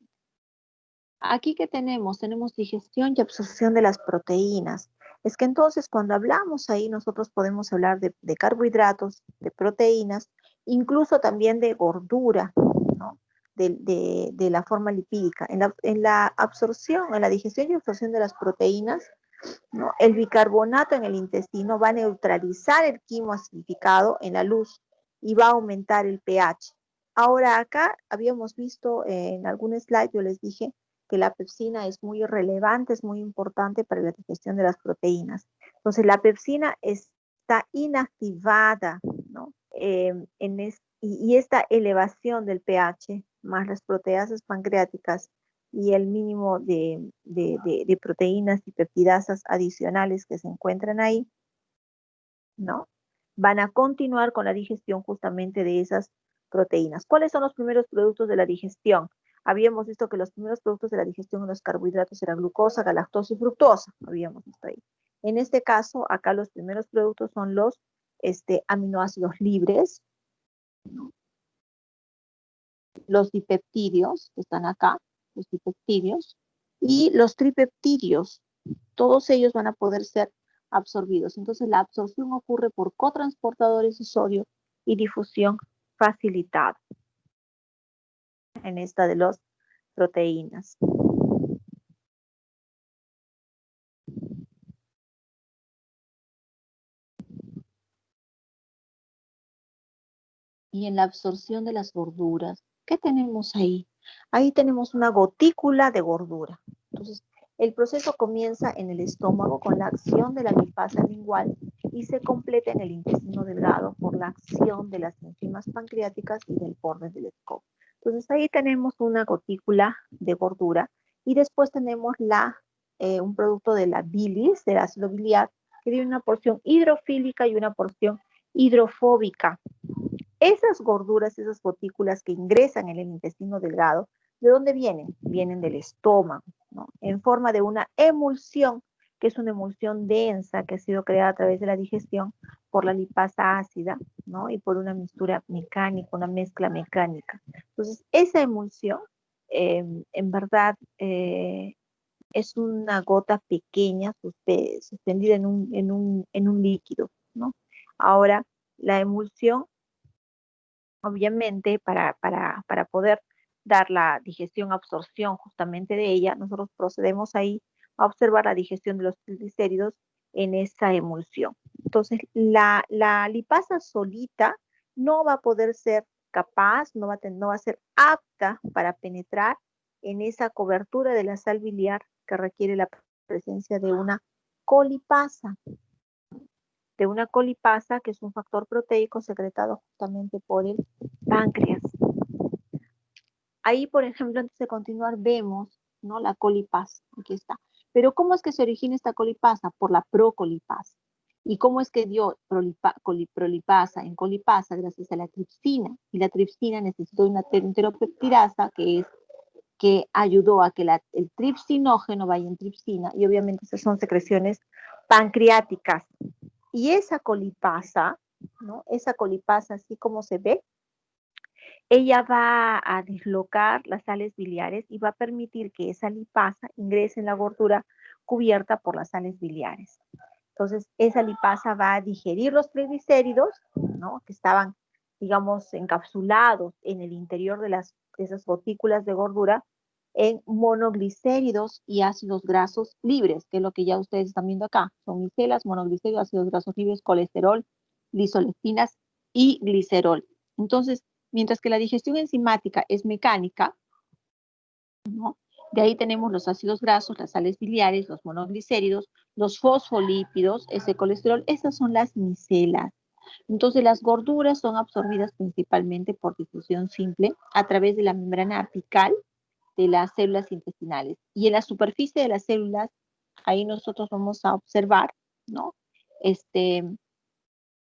Aquí que tenemos digestión y absorción de las proteínas. Es que entonces cuando hablamos ahí nosotros podemos hablar de carbohidratos, de proteínas, incluso también de gordura, ¿no? De la forma lipídica. En la absorción, en la digestión y absorción de las proteínas, ¿no? El bicarbonato en el intestino va a neutralizar el quimo acidificado en la luz y va a aumentar el pH. Ahora acá habíamos visto en algún slide, yo les dije que la pepsina es muy relevante, es muy importante para la digestión de las proteínas. Entonces la pepsina está inactivada, ¿no? Y esta elevación del pH más las proteasas pancreáticas y el mínimo de proteínas y peptidasas adicionales que se encuentran ahí, ¿no? Van a continuar con la digestión justamente de esas proteínas. ¿Cuáles son los primeros productos de la digestión? Habíamos visto que los primeros productos de la digestión de los carbohidratos eran glucosa, galactosa y fructosa. Habíamos visto ahí. En este caso, acá los primeros productos son los aminoácidos libres, ¿no? Los dipeptidios, que están acá, los dipeptidios, y los tripeptidios. Todos ellos van a poder ser absorbidos. Entonces la absorción ocurre por cotransportadores de sodio y difusión facilitada en esta de las proteínas. Y en la absorción de las gorduras, ¿qué tenemos ahí? Ahí tenemos una gotícula de gordura. Entonces, el proceso comienza en el estómago con la acción de la lipasa lingual y se completa en el intestino delgado por la acción de las enzimas pancreáticas y del borde del estómago. Entonces, ahí tenemos una gotícula de gordura y después tenemos un producto de la bilis, del ácido biliar, que tiene una porción hidrofílica y una porción hidrofóbica. Esas gorduras, esas gotículas que ingresan en el intestino delgado, ¿de dónde vienen? Vienen del estómago, ¿no? En forma de una emulsión, que es una emulsión densa que ha sido creada a través de la digestión por la lipasa ácida, ¿no? Y por una mixtura mecánica, una mezcla mecánica. Entonces, esa emulsión, en verdad, es una gota pequeña suspendida en un líquido, ¿no? Ahora, la emulsión obviamente, para poder dar la digestión, absorción justamente de ella, nosotros procedemos ahí a observar la digestión de los triglicéridos en esa emulsión. Entonces, la lipasa solita no va a poder ser capaz, no va a ser apta para penetrar en esa cobertura de la sal biliar que requiere la presencia de una colipasa, que es un factor proteico secretado justamente por el páncreas. Ahí, por ejemplo, antes de continuar, vemos, ¿no?, la colipasa. Aquí está. Pero ¿cómo es que se origina esta colipasa? Por la procolipasa. ¿Y cómo es que dio prolipasa en colipasa? Gracias a la tripsina. Y la tripsina necesitó una enteropeptidasa que ayudó a que el tripsinógeno vaya en tripsina. Y obviamente esas son secreciones pancreáticas. Y esa colipasa, ¿no?, esa colipasa, así como se ve, ella va a deslocar las sales biliares y va a permitir que esa lipasa ingrese en la gordura cubierta por las sales biliares. Entonces, esa lipasa va a digerir los triglicéridos, ¿no?, que estaban, digamos, encapsulados en el interior de esas gotículas de gordura, en monoglicéridos y ácidos grasos libres, que es lo que ya ustedes están viendo acá. Son micelas, monoglicéridos, ácidos grasos libres, colesterol, lisolectinas y glicerol. Entonces, mientras que la digestión enzimática es mecánica, ¿no?, de ahí tenemos los ácidos grasos, las sales biliares, los monoglicéridos, los fosfolípidos, ese colesterol, esas son las micelas. Entonces las gorduras son absorbidas principalmente por difusión simple a través de la membrana apical de las células intestinales. Y en la superficie de las células, ahí nosotros vamos a observar, ¿no?,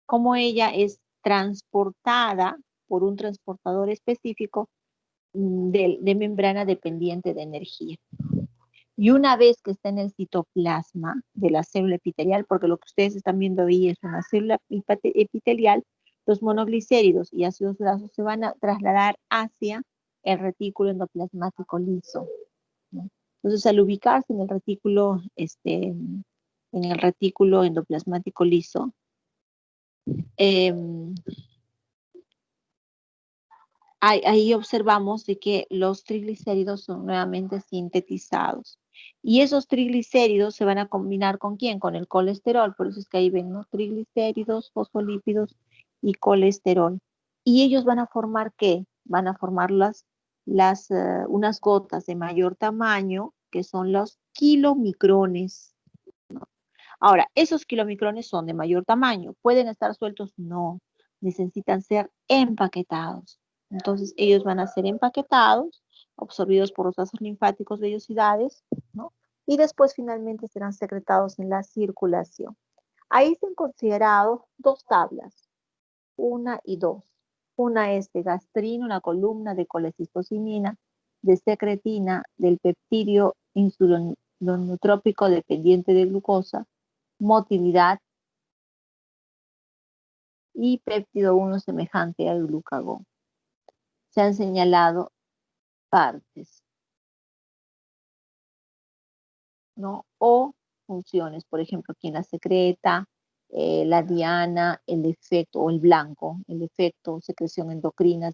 cómo ella es transportada por un transportador específico de membrana dependiente de energía. Y una vez que está en el citoplasma de la célula epitelial, porque lo que ustedes están viendo ahí es una célula epitelial, los monoglicéridos y ácidos grasos se van a trasladar hacia el retículo endoplasmático liso, ¿no? Entonces, al ubicarse en el retículo endoplasmático liso, ahí observamos de que los triglicéridos son nuevamente sintetizados. Y esos triglicéridos se van a combinar ¿con quién? Con el colesterol, por eso es que ahí ven, ¿no? Triglicéridos, fosfolípidos y colesterol. ¿Y ellos van a formar qué? Van a formar unas gotas de mayor tamaño, que son los kilomicrones. Ahora, esos kilomicrones son de mayor tamaño. ¿Pueden estar sueltos? No. Necesitan ser empaquetados. Entonces, ellos van a ser empaquetados, absorbidos por los vasos linfáticos, vellosidades, ¿no? Y después finalmente serán secretados en la circulación. Ahí se han considerado dos tablas, una y dos. Una es de gastrina, una columna de colecistocinina, de secretina, del peptidio insulonutrópico dependiente de glucosa, motilidad y péptido 1 semejante al glucagón. Se han señalado partes, ¿no? O funciones, por ejemplo, quién la secreta, la diana, el efecto, o el blanco, el efecto, secreción endocrina,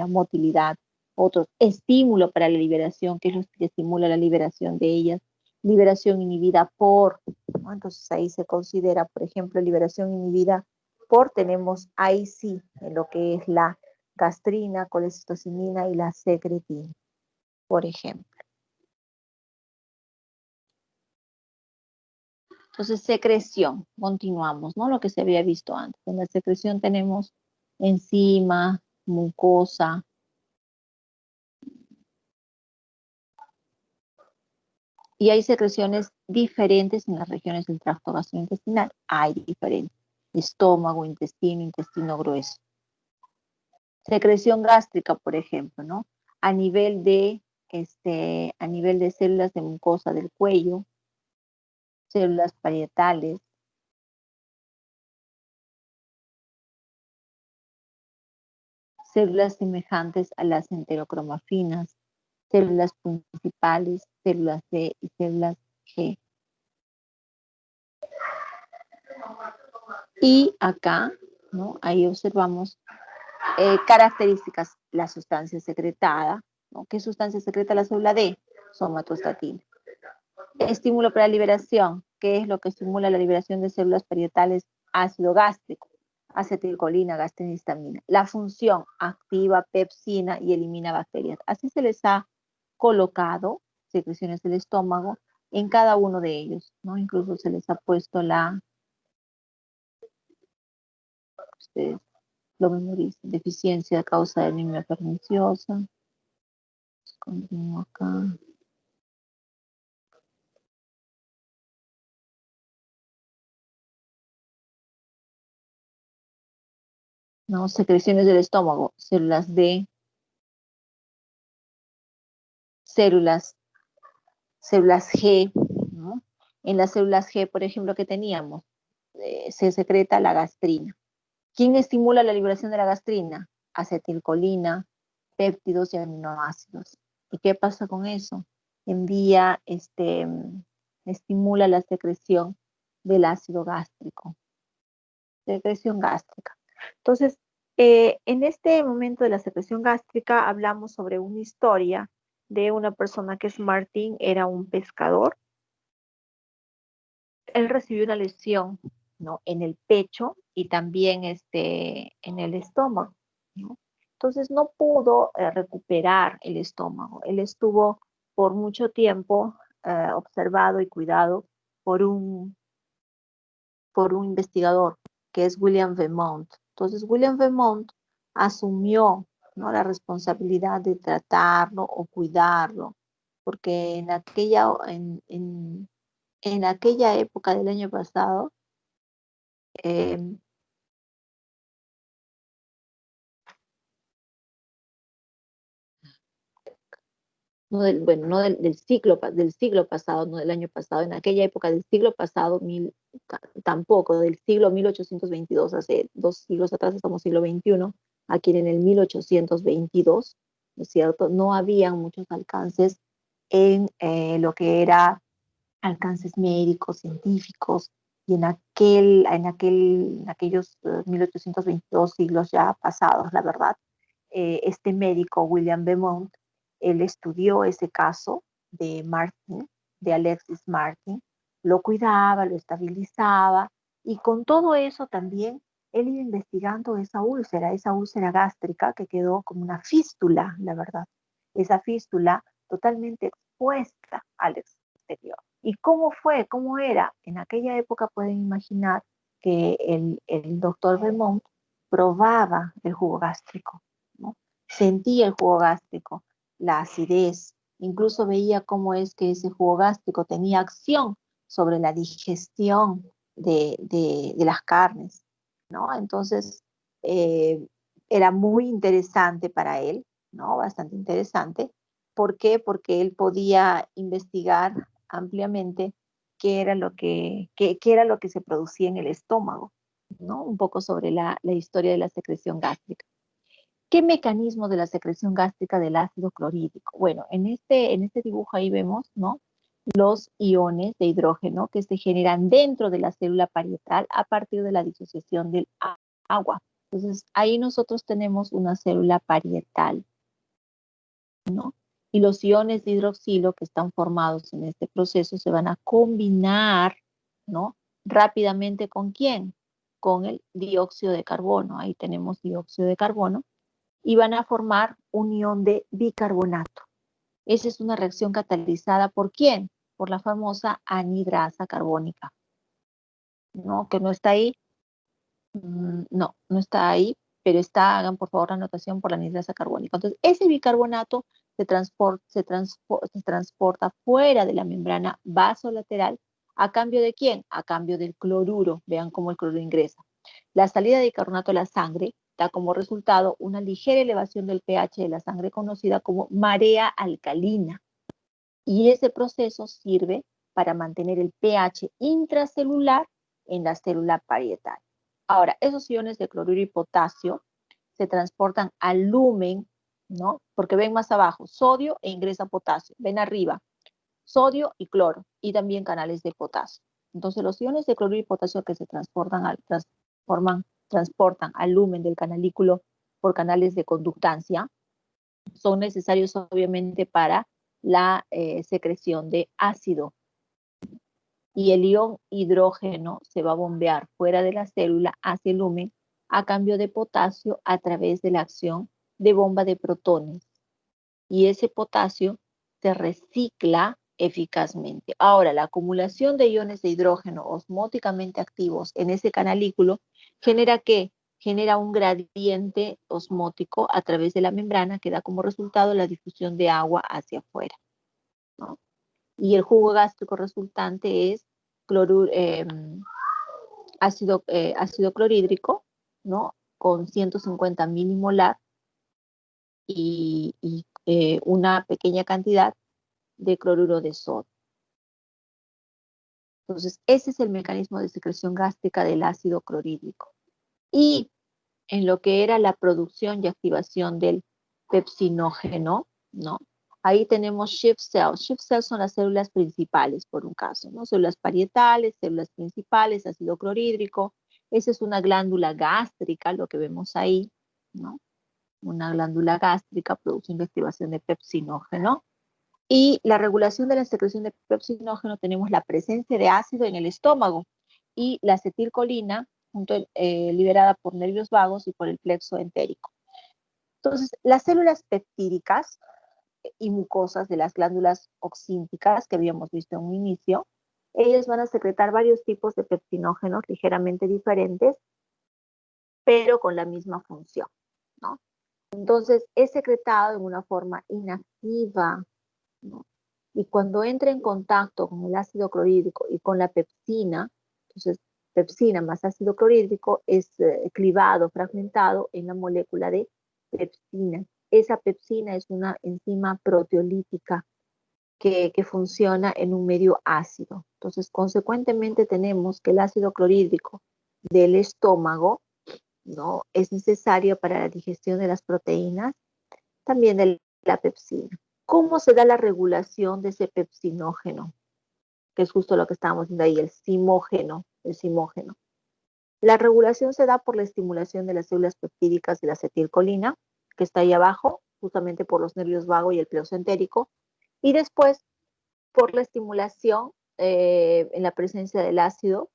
motilidad, otros, estímulo para la liberación, que es lo que estimula la liberación de ellas, liberación inhibida por, ¿no? Entonces ahí se considera, por ejemplo, liberación inhibida por, tenemos ahí sí, en lo que es la gastrina, colecistocinina y la secretina, por ejemplo. Entonces, secreción, continuamos, ¿no? Lo que se había visto antes. En la secreción tenemos enzima, mucosa. Y hay secreciones diferentes en las regiones del tracto gastrointestinal. Hay diferentes. Estómago, intestino grueso. Secreción gástrica, por ejemplo, ¿no? A nivel de células de mucosa del cuello, células parietales, células semejantes a las enterocromafinas, células principales, células D y células G. Y acá, ¿no? Ahí observamos características, la sustancia secretada, ¿no? ¿Qué sustancia secreta la célula D? Somatostatina. Estímulo para la liberación, ¿qué es lo que estimula la liberación de células parietales? Ácido gástrico, acetilcolina, gastrinistamina. La función activa pepsina y elimina bacterias. Así se les ha colocado secreciones del estómago en cada uno de ellos, ¿no? Incluso se les ha puesto ustedes lo memorizan, deficiencia a causa de anemia perniciosa. Continúo acá. ¿No? Secreciones del estómago, células D, células G, ¿no? En las células G, por ejemplo, que teníamos, se secreta la gastrina. ¿Quién estimula la liberación de la gastrina? Acetilcolina, péptidos y aminoácidos. ¿Y qué pasa con eso? Estimula la secreción del ácido gástrico, secreción gástrica. Entonces, en este momento de la secreción gástrica hablamos sobre una historia de una persona que es Martín, era un pescador. Él recibió una lesión, ¿no? En el pecho y también en el estómago, ¿no? Entonces no pudo recuperar el estómago. Él estuvo por mucho tiempo observado y cuidado por un investigador que es William Vermont. Entonces William Vermont asumió, ¿no? La responsabilidad de tratarlo o cuidarlo, porque en aquella época del año pasado, eh, bueno, no del siglo pasado, no del año pasado, en aquella época del siglo pasado, tampoco, del siglo 1822, hace 2 siglos atrás, estamos siglo XXI, aquí en el 1822, ¿no es cierto? No habían muchos alcances en lo que era alcances médicos, científicos, y en aquellos 1822 siglos ya pasados, la verdad, este médico, William Beaumont, él estudió ese caso Martin, de Alexis Martin, lo cuidaba, lo estabilizaba, y con todo eso también él iba investigando esa úlcera gástrica que quedó como una fístula, la verdad, esa fístula totalmente expuesta al exterior. ¿Y cómo fue? ¿Cómo era? En aquella época pueden imaginar que el doctor Beaumont probaba el jugo gástrico, ¿no? Sentía el jugo gástrico, la acidez, incluso veía cómo es que ese jugo gástrico tenía acción sobre la digestión de las carnes, ¿no? Entonces, eh, era muy interesante para él, ¿no? Bastante interesante. ¿Por qué? Porque él podía investigar ampliamente qué era lo que se producía en el estómago, ¿no? Un poco sobre la historia de la secreción gástrica. ¿Qué mecanismo de la secreción gástrica del ácido clorhídrico? Bueno, en este dibujo ahí vemos, ¿no? Los iones de hidrógeno que se generan dentro de la célula parietal a partir de la disociación del agua. Entonces, ahí nosotros tenemos una célula parietal, ¿no? Y los iones de hidroxilo que están formados en este proceso se van a combinar, ¿no? Rápidamente ¿con quién? Con el dióxido de carbono. Ahí tenemos dióxido de carbono y van a formar un ion de bicarbonato. Esa es una reacción catalizada ¿por quién? Por la famosa anhidrasa carbónica, ¿no? Que no está ahí. No, no está ahí, pero está, hagan por favor la anotación por la anhidrasa carbónica. Entonces, ese bicarbonato se transporta fuera de la membrana vasolateral. ¿A cambio de quién? A cambio del cloruro. Vean cómo el cloruro ingresa. La salida de bicarbonato a la sangre da como resultado una ligera elevación del pH de la sangre conocida como marea alcalina. Y ese proceso sirve para mantener el pH intracelular en la célula parietal. Ahora, esos iones de cloruro y potasio se transportan al lumen, ¿no? Porque ven más abajo, sodio e ingresa potasio. Ven arriba, sodio y cloro, y también canales de potasio. Entonces, los iones de cloruro y potasio que se transportan al lumen del canalículo por canales de conductancia son necesarios obviamente para la secreción de ácido. Y el ion hidrógeno se va a bombear fuera de la célula hacia el lumen a cambio de potasio a través de la acción de bomba de protones. Y ese potasio se recicla eficazmente. Ahora, la acumulación de iones de hidrógeno osmóticamente activos en ese canalículo genera ¿qué? Genera un gradiente osmótico a través de la membrana que da como resultado la difusión de agua hacia afuera, ¿no? Y el jugo gástrico resultante es cloruro, ácido clorhídrico, ¿no? Con 150 milimolar y una pequeña cantidad de cloruro de sodio. Entonces, ese es el mecanismo de secreción gástrica del ácido clorhídrico. Y en lo que era la producción y activación del pepsinógeno, ¿no? Ahí tenemos shift cells. Shift cells son las células principales, por un caso, ¿no? Células parietales, células principales, ácido clorhídrico. Esa es una glándula gástrica, lo que vemos ahí, ¿no? Una glándula gástrica, producción y activación de pepsinógeno. Y la regulación de la secreción de pepsinógeno, tenemos la presencia de ácido en el estómago y la acetilcolina liberada por nervios vagos y por el plexo entérico. Entonces, las células peptídicas y mucosas de las glándulas oxínticas que habíamos visto en un inicio, ellas van a secretar varios tipos de pepsinógenos ligeramente diferentes, pero con la misma función, ¿no? Entonces, es secretado en una forma inactiva, ¿no? Y cuando entra en contacto con el ácido clorhídrico y con la pepsina, entonces pepsina más ácido clorhídrico es clivado, fragmentado en la molécula de pepsina. Esa pepsina es una enzima proteolítica que funciona en un medio ácido. Entonces, consecuentemente tenemos que el ácido clorhídrico del estómago, ¿no? Es necesario para la digestión de las proteínas, también de la pepsina. ¿Cómo se da la regulación de ese pepsinógeno? Que es justo lo que estábamos viendo ahí, el simógeno. La regulación se da por la estimulación de las células peptídicas de la acetilcolina, que está ahí abajo, justamente por los nervios vago y el plexo entérico, y después por la estimulación en la presencia del ácido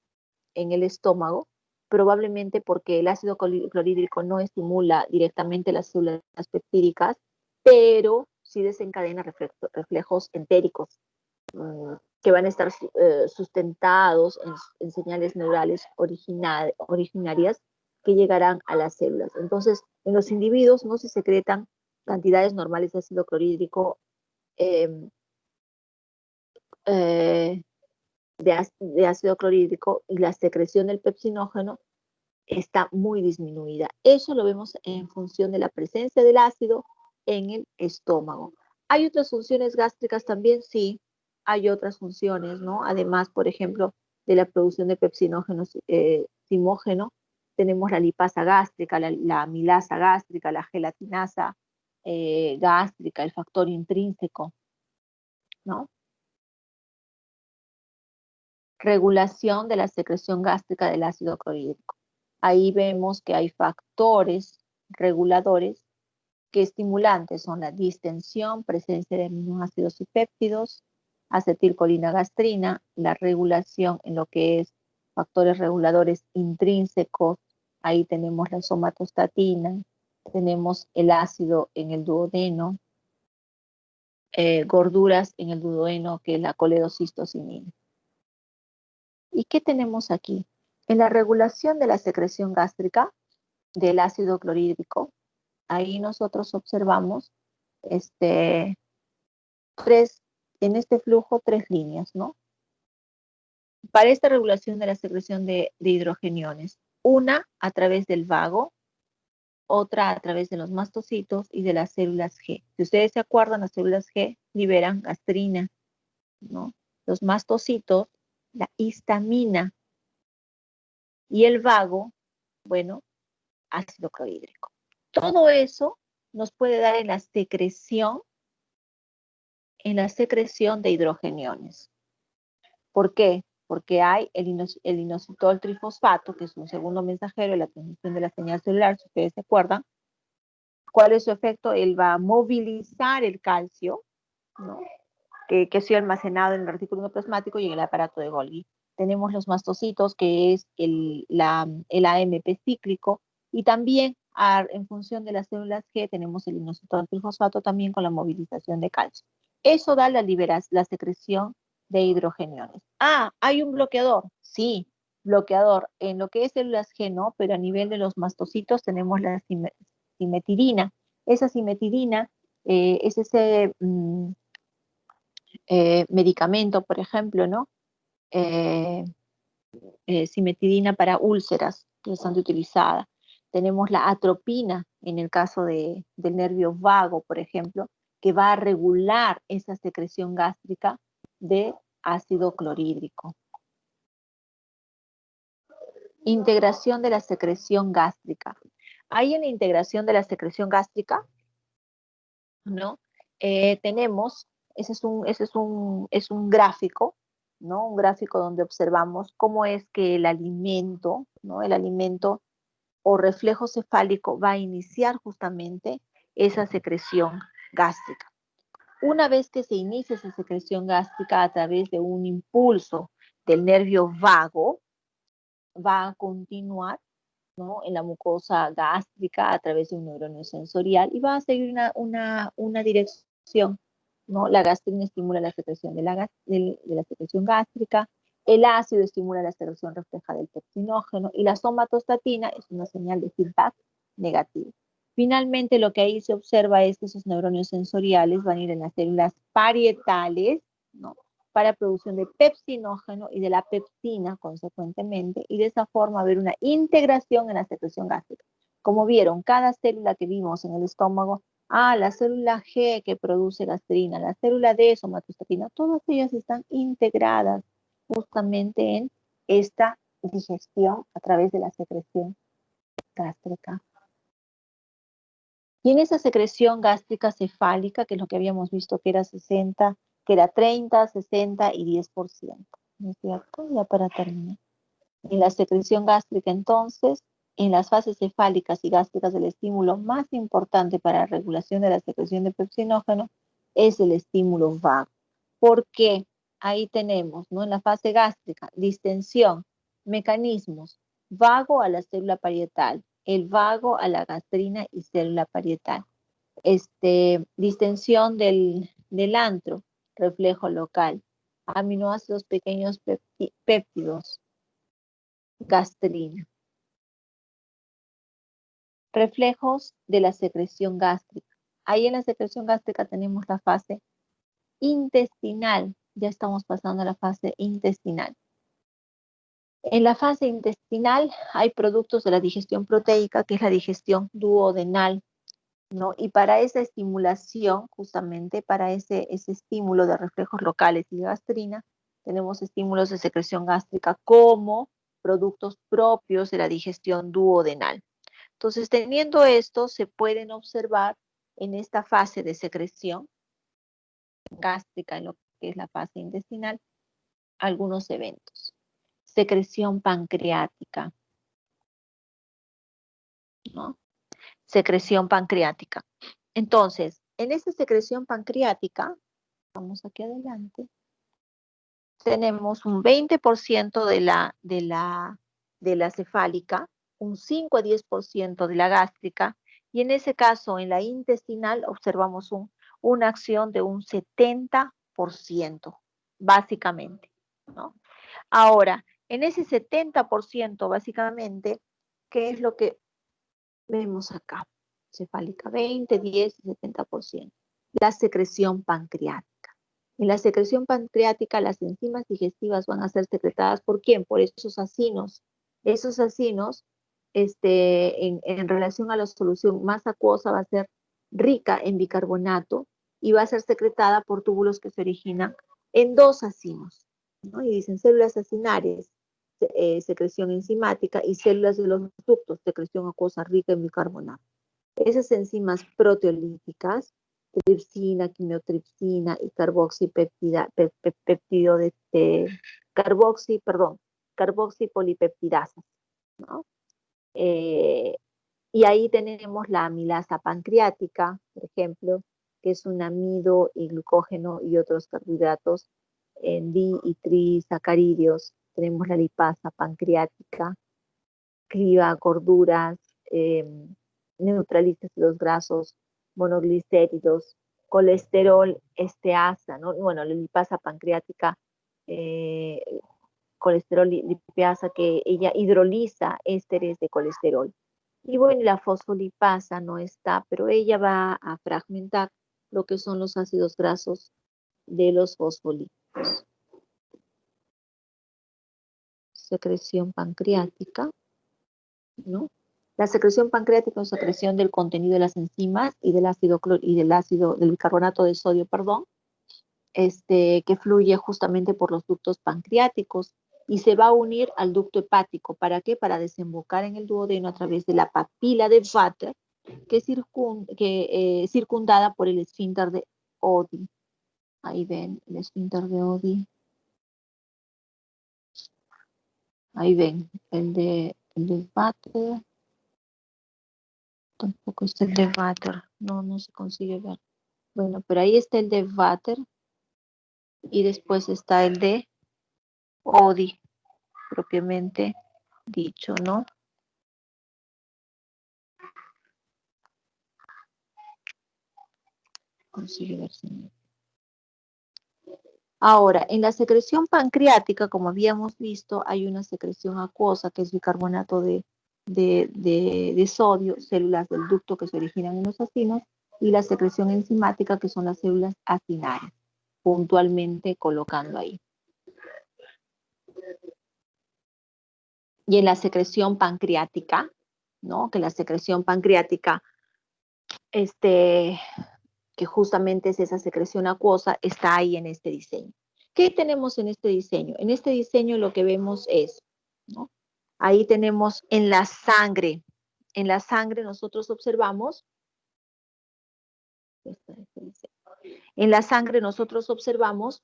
en el estómago, probablemente porque el ácido clorhídrico no estimula directamente las células peptídicas, pero sí desencadena reflejos entéricos que van a estar sustentados en señales neurales originarias que llegarán a las células. Entonces, en los individuos no se secretan cantidades normales de ácido clorhídrico eh, eh, de ácido clorhídrico y la secreción del pepsinógeno está muy disminuida. Eso lo vemos en función de la presencia del ácido en el estómago. ¿Hay otras funciones gástricas también? Sí, hay otras funciones, ¿no? Además, por ejemplo, de la producción de pepsinógeno simógeno, tenemos la lipasa gástrica, la amilasa gástrica, la gelatinasa gástrica, el factor intrínseco, ¿no? Regulación de la secreción gástrica del ácido clorhídrico. Ahí vemos que hay factores reguladores que estimulantes son la distensión, presencia de aminoácidos y péptidos, acetilcolina-gastrina, la regulación en lo que es factores reguladores intrínsecos, ahí tenemos la somatostatina, tenemos el ácido en el duodeno, gorduras en el duodeno que es la coledocistocinina. ¿Y qué tenemos aquí? En la regulación de la secreción gástrica del ácido clorhídrico, ahí nosotros observamos en este flujo tres líneas, ¿no? Para esta regulación de la secreción de hidrogeniones, una a través del vago, otra a través de los mastocitos y de las células G. Si ustedes se acuerdan, las células G liberan gastrina, ¿no? Los mastocitos, la histamina, y el vago, bueno, ácido clorhídrico. Todo eso nos puede dar en la secreción de hidrogeniones. ¿Por qué? Porque hay el inositol trifosfato, que es un segundo mensajero de la transmisión de la señal celular, si ustedes se acuerdan. ¿Cuál es su efecto? Él va a movilizar el calcio, ¿no? que ha sido almacenado en el retículo plasmático y en el aparato de Golgi. Tenemos los mastocitos, que es el AMP cíclico, y también en función de las células G tenemos el inositol trifosfato también con la movilización de calcio. Eso da la secreción de hidrogeniones. Ah, ¿hay un bloqueador? Sí, bloqueador en lo que es células G, ¿no? Pero a nivel de los mastocitos tenemos la cimetidina. Esa cimetidina es ese medicamento, por ejemplo, ¿no? Cimetidina para úlceras, que es bastante utilizada. Tenemos la atropina en el caso del nervio vago, por ejemplo, que va a regular esa secreción gástrica de ácido clorhídrico. Integración de la secreción gástrica. Hay una integración de la secreción gástrica, ¿no? Tenemos, ese es un gráfico, ¿no? Un gráfico donde observamos cómo es que el alimento, ¿no? El alimento o reflejo cefálico va a iniciar justamente esa secreción gástrica. Una vez que se inicia esa secreción gástrica a través de un impulso del nervio vago, va a continuar, ¿no? En la mucosa gástrica a través de un neuronio sensorial y va a seguir una dirección, ¿no? La gastrina estimula la secreción de la secreción gástrica, el ácido estimula la secreción refleja del pepsinógeno y la somatostatina es una señal de feedback negativo. Finalmente, lo que ahí se observa es que esos neurones sensoriales van a ir en las células parietales, ¿no? Para producción de pepsinógeno y de la pepsina, consecuentemente, y de esa forma haber una integración en la secreción gástrica. Como vieron, cada célula que vimos en el estómago, la célula G que produce gastrina, la célula D, somatostatina, todas ellas están integradas justamente en esta digestión a través de la secreción gástrica. Y en esa secreción gástrica cefálica, que es lo que habíamos visto que era 60, que era 30, 60 y 10%, ¿no es cierto? Ya para terminar. En la secreción gástrica, entonces, en las fases cefálicas y gástricas, el estímulo más importante para la regulación de la secreción de pepsinógeno es el estímulo vago. Porque ahí tenemos, ¿no? En la fase gástrica, distensión, mecanismos, vago a la célula parietal, el vago a la gastrina y célula parietal. Distensión del antro, reflejo local, aminoácidos pequeños péptidos, gastrina. Reflejos de la secreción gástrica. Ahí en la secreción gástrica tenemos la fase intestinal. Ya estamos pasando a la fase intestinal. En la fase intestinal hay productos de la digestión proteica, que es la digestión duodenal, ¿no? Y para esa estimulación, justamente para ese estímulo de reflejos locales y de gastrina, tenemos estímulos de secreción gástrica como productos propios de la digestión duodenal. Entonces, teniendo esto, se pueden observar en esta fase de secreción gástrica, en lo que es la fase intestinal, algunos eventos. Secreción pancreática, ¿no? Secreción pancreática. Entonces, en esta secreción pancreática, vamos aquí adelante, tenemos un 20% de la cefálica, un 5 a 10% de la gástrica, y en ese caso, en la intestinal, observamos una acción de un 70%, básicamente, ¿no? Ahora, en ese 70%, básicamente, ¿qué es lo que vemos acá? Cefálica 20, 10 y 70%. La secreción pancreática. En la secreción pancreática, las enzimas digestivas van a ser secretadas ¿por quién? Por esos acinos. Esos acinos, en relación a la solución más acuosa, va a ser rica en bicarbonato y va a ser secretada por túbulos que se originan en dos acinos, ¿no? Y dicen células acinarias, secreción enzimática, y células de los ductos, secreción acuosa rica en bicarbonato. Esas enzimas proteolíticas, tripsina, quimiotripsina y carboxipolipeptidasas, ¿no? Y ahí tenemos la amilasa pancreática, por ejemplo, que es un amido y glucógeno y otros carbohidratos en di y trisacáridos. Tenemos la lipasa pancreática, criba gorduras, neutraliza los grasos monoglicéridos, colesterol esteasa, ¿no? Bueno, la lipasa pancreática, colesterol lipasa, que ella hidroliza ésteres de colesterol. Y bueno, la fosfolipasa no está, pero ella va a fragmentar lo que son los ácidos grasos de los fosfolípidos. Secreción pancreática, ¿no? La secreción pancreática es secreción del contenido de las enzimas y del del bicarbonato de sodio, perdón, que fluye justamente por los ductos pancreáticos y se va a unir al ducto hepático. ¿Para qué? Para desembocar en el duodeno a través de la papila de Vater, que es circundada por el esfínter de Oddi. Ahí ven el esfínter de Oddi. Ahí ven el de Vater. Tampoco está el de Vater. No se consigue ver. Bueno, pero ahí está el de Vater y después está el de Oddi, propiamente dicho, ¿no? Consigue ver, señor. Ahora, en la secreción pancreática, como habíamos visto, hay una secreción acuosa, que es bicarbonato de sodio, células del ducto que se originan en los acinos, y la secreción enzimática, que son las células acinarias, puntualmente colocando ahí. Y en la secreción pancreática, ¿no? Que la secreción pancreática, que justamente es esa secreción acuosa, está ahí en este diseño. ¿Qué tenemos en este diseño? En este diseño lo que vemos es, ¿no? Ahí tenemos en la sangre nosotros observamos, en la sangre nosotros observamos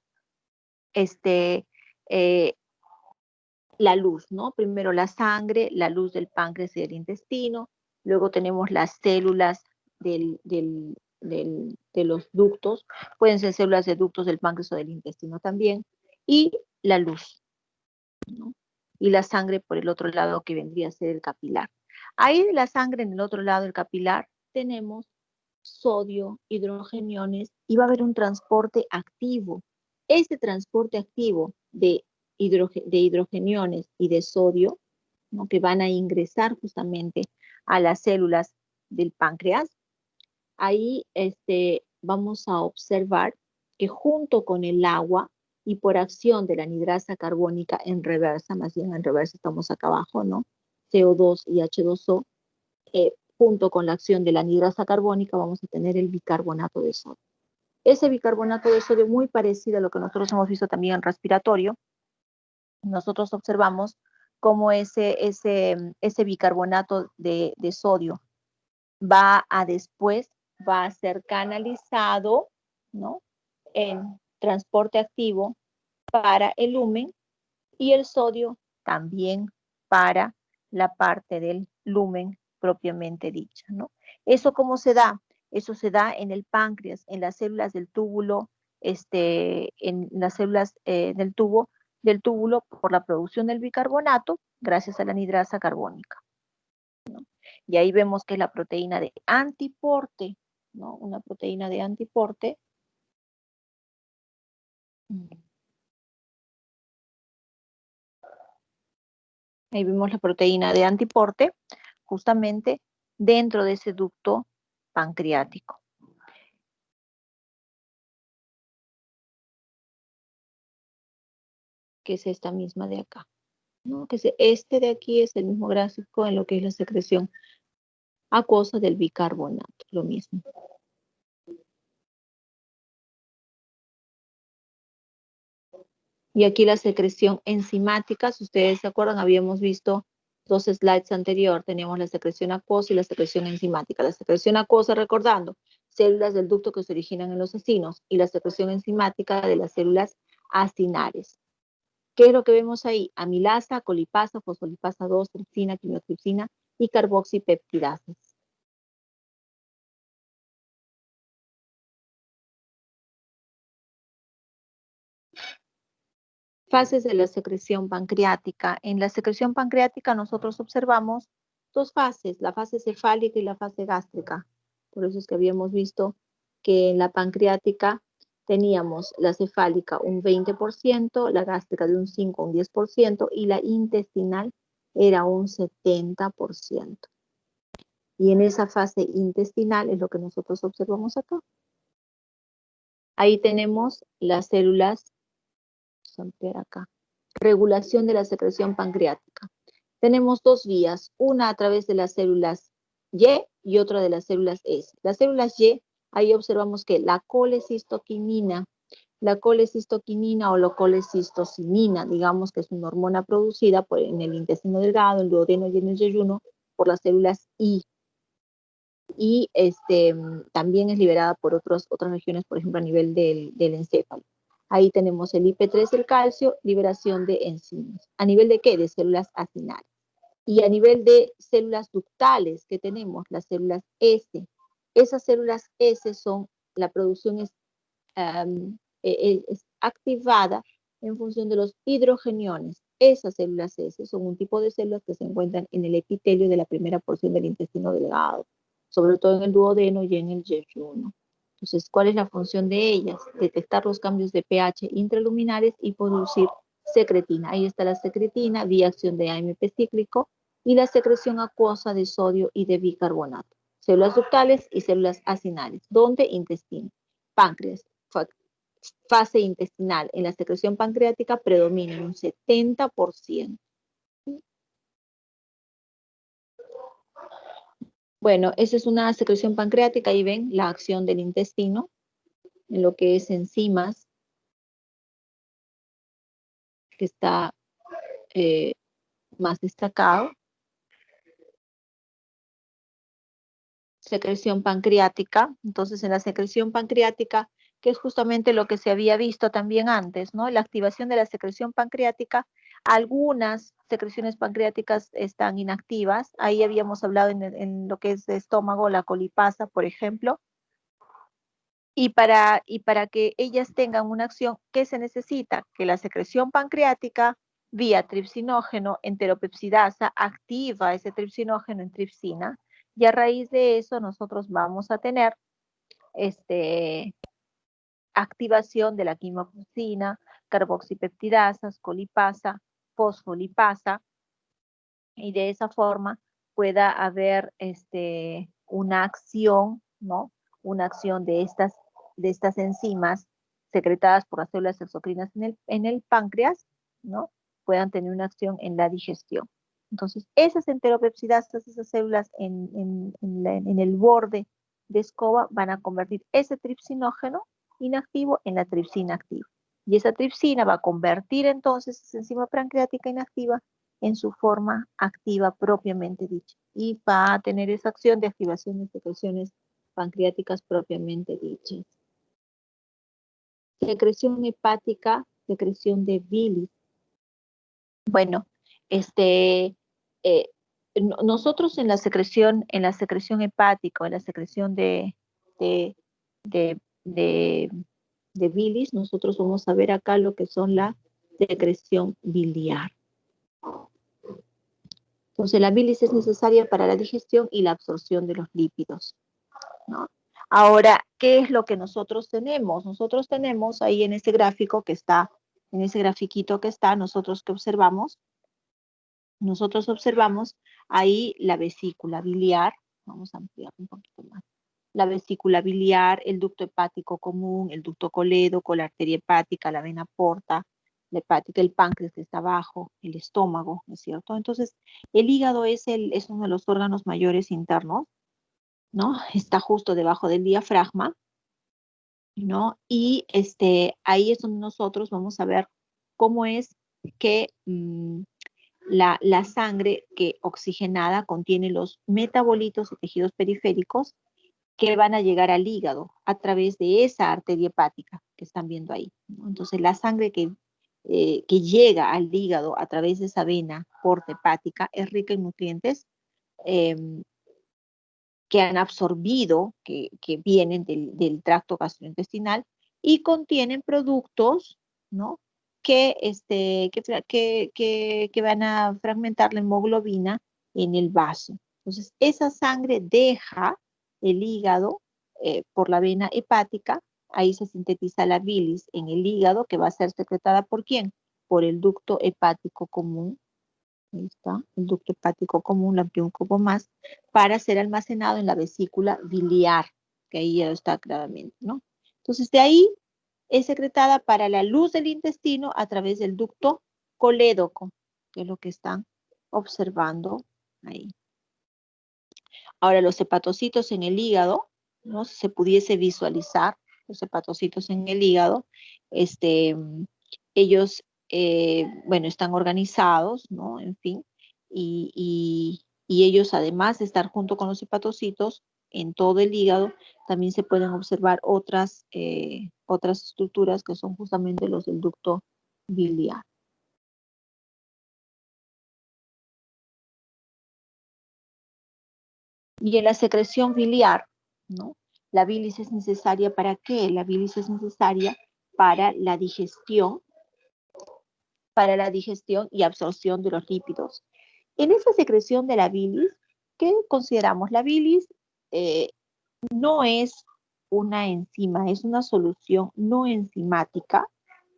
la luz, ¿no? Primero la sangre, la luz del páncreas y del intestino, luego tenemos las células del de los ductos, pueden ser células de ductos del páncreas o del intestino también, y la luz, ¿no? Y la sangre por el otro lado que vendría a ser el capilar. Ahí de la sangre en el otro lado del capilar tenemos sodio, hidrogeniones y va a haber un transporte activo. Este transporte activo de hidrogeniones y de sodio, ¿no? Que van a ingresar justamente a las células del páncreas, ahí vamos a observar que junto con el agua y por acción de la anhidrasa carbónica en reversa, más bien en reversa estamos acá abajo, ¿no? CO2 y H2O, junto con la acción de la anhidrasa carbónica vamos a tener el bicarbonato de sodio. Ese bicarbonato de sodio, muy parecido a lo que nosotros hemos visto también en respiratorio, nosotros observamos cómo ese bicarbonato de sodio va a ser canalizado, ¿no? En transporte activo para el lumen y el sodio también para la parte del lumen propiamente dicha, ¿no? ¿Eso cómo se da? Eso se da en el páncreas, en las células del túbulo, en las células del túbulo por la producción del bicarbonato gracias a la anhidrasa carbónica, ¿no? Y ahí vemos que es la proteína de antiporte, ¿no? Una proteína de antiporte. Ahí vemos la proteína de antiporte justamente dentro de ese ducto pancreático. Que es esta misma de acá, ¿no? Que este de aquí es el mismo gráfico en lo que es la secreción acuosa del bicarbonato, lo mismo. Y aquí la secreción enzimática, si ustedes se acuerdan, habíamos visto 2 slides anterior, teníamos la secreción acuosa y la secreción enzimática. La secreción acuosa, recordando, células del ducto que se originan en los acinos, y la secreción enzimática de las células acinares. ¿Qué es lo que vemos ahí? Amilasa, colipasa, fosfolipasa 2, tripsina, quimiotripsina y carboxipeptidases. Fases de la secreción pancreática. En la secreción pancreática nosotros observamos 2 fases, la fase cefálica y la fase gástrica. Por eso es que habíamos visto que en la pancreática teníamos la cefálica un 20%, la gástrica de un 5 a un 10% y la intestinal era un 70%. Y en esa fase intestinal es lo que nosotros observamos acá. Ahí tenemos las células, vamos a ampliar acá, regulación de la secreción pancreática. Tenemos 2 vías, una a través de las células Y otra de las células S. Las células Y, ahí observamos que la colecistoquinina o la colecistocinina, digamos que es una hormona producida en el intestino delgado, el duodeno y en el yeyuno por las células Y. Y también es liberada por otras regiones, por ejemplo, a nivel del encéfalo. Ahí tenemos el IP3, el calcio, liberación de enzimas. ¿A nivel de qué? De células acinales. Y a nivel de células ductales, que tenemos las células S. Esas células S son, la producción es activada en función de los hidrogeniones. Esas células S son un tipo de células que se encuentran en el epitelio de la primera porción del intestino delgado, sobre todo en el duodeno y en el yeyuno. Entonces, ¿cuál es la función de ellas? Detectar los cambios de pH intraluminares y producir secretina. Ahí está la secretina, vía acción de AMP cíclico, y la secreción acuosa de sodio y de bicarbonato. Células ductales y células acinales. ¿Dónde? Intestino. Páncreas. Fase intestinal. En la secreción pancreática predomina en un 70%. Bueno, esa es una secreción pancreática. Ahí ven la acción del intestino en lo que es enzimas, que está más destacado. Secreción pancreática. Entonces, en la secreción pancreática, que es justamente lo que se había visto también antes, ¿no? La activación de la secreción pancreática, algunas secreciones pancreáticas están inactivas. Ahí habíamos hablado en lo que es de estómago, la colipasa, por ejemplo. y para que ellas tengan una acción, ¿qué se necesita? Que la secreción pancreática vía tripsinógeno enteropepsidasa activa ese tripsinógeno en tripsina y a raíz de eso nosotros vamos a tener este, activación de la quimopsina, carboxipeptidasas, colipasa, fosfolipasa y de esa forma pueda haber una acción, ¿no? Una acción de estas enzimas secretadas por las células exocrinas en el páncreas, ¿no? Puedan tener una acción en la digestión. Entonces, esas enteropepsidasas, esas células en el borde de escoba van a convertir ese tripsinógeno inactivo en la tripsina activa. Y esa tripsina va a convertir entonces esa enzima pancreática inactiva en su forma activa propiamente dicha y va a tener esa acción de activación de secreciones pancreáticas propiamente dichas. Secreción hepática, secreción de bilis. Bueno, eh, nosotros en la secreción hepática o en la secreción de, de, de, de bilis, nosotros vamos a ver acá lo que son la secreción biliar. Entonces, la bilis es necesaria para la digestión y la absorción de los lípidos, ¿no? Ahora, ¿qué es lo que nosotros tenemos? Nosotros tenemos ahí en ese gráfico que está, en ese grafiquito que está, nosotros observamos ahí la vesícula biliar. Vamos a ampliar un poquito más. La vesícula biliar, el ducto hepático común, el ducto colédoco, la arteria hepática, la vena porta, la hepática, el páncreas que está abajo, el estómago, ¿no es cierto? Entonces, el hígado es uno de los órganos mayores internos, ¿no? Está justo debajo del diafragma, ¿no? Y ahí es donde nosotros vamos a ver cómo es que la sangre que oxigenada contiene los metabolitos y tejidos periféricos que van a llegar al hígado a través de esa arteria hepática que están viendo ahí, ¿no? Entonces, la sangre que llega al hígado a través de esa vena porta hepática es rica en nutrientes eh, que han absorbido, que vienen del tracto gastrointestinal y contienen productos, ¿no? Que van a fragmentar la hemoglobina en el vaso. Entonces, esa sangre deja el hígado por la vena hepática, ahí se sintetiza la bilis en el hígado, que va a ser secretada ¿por quién? Por el ducto hepático común. Ahí está, el ducto hepático común, la amplié un poco más, para ser almacenado en la vesícula biliar, que ahí ya está claramente, ¿no? Entonces, de ahí es secretada para la luz del intestino a través del ducto colédoco, que es lo que están observando ahí. Ahora, los hepatocitos en el hígado, ¿no? Si se pudiese visualizar los hepatocitos en el hígado, ellos, bueno, están organizados, ¿no? En fin, y ellos, además de estar junto con los hepatocitos en todo el hígado, también se pueden observar otras estructuras que son justamente los del ducto biliar. Y en la secreción biliar, ¿no? La bilis es necesaria ¿para qué? La bilis es necesaria para la digestión y absorción de los lípidos. En esa secreción de la bilis, ¿qué consideramos? La bilis no es una enzima, es una solución no enzimática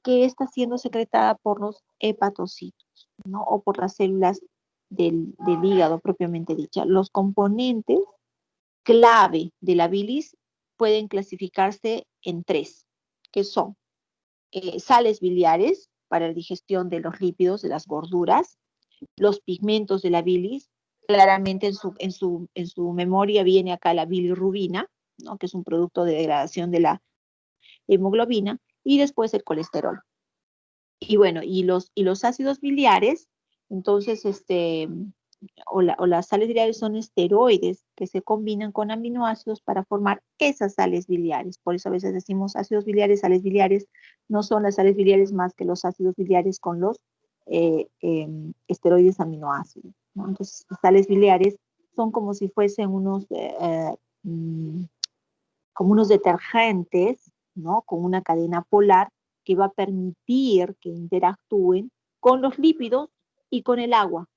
que está siendo secretada por los hepatocitos, ¿no? O por las células del hígado propiamente dicha. Los componentes clave de la bilis pueden clasificarse en tres, que son sales biliares para la digestión de los lípidos, de las gorduras, los pigmentos de la bilis, claramente en su memoria viene acá la bilirrubina, ¿no? Que es un producto de degradación de la hemoglobina, y después el colesterol. Y bueno, y los ácidos biliares, entonces, o las sales biliares son esteroides que se combinan con aminoácidos para formar esas sales biliares. Por eso a veces decimos ácidos biliares, sales biliares, no son las sales biliares más que los ácidos biliares con los esteroides aminoácidos, ¿no? Entonces, las sales biliares son como si fuesen unos como unos detergentes, ¿no? Con una cadena polar que va a permitir que interactúen con los lípidos y con el agua.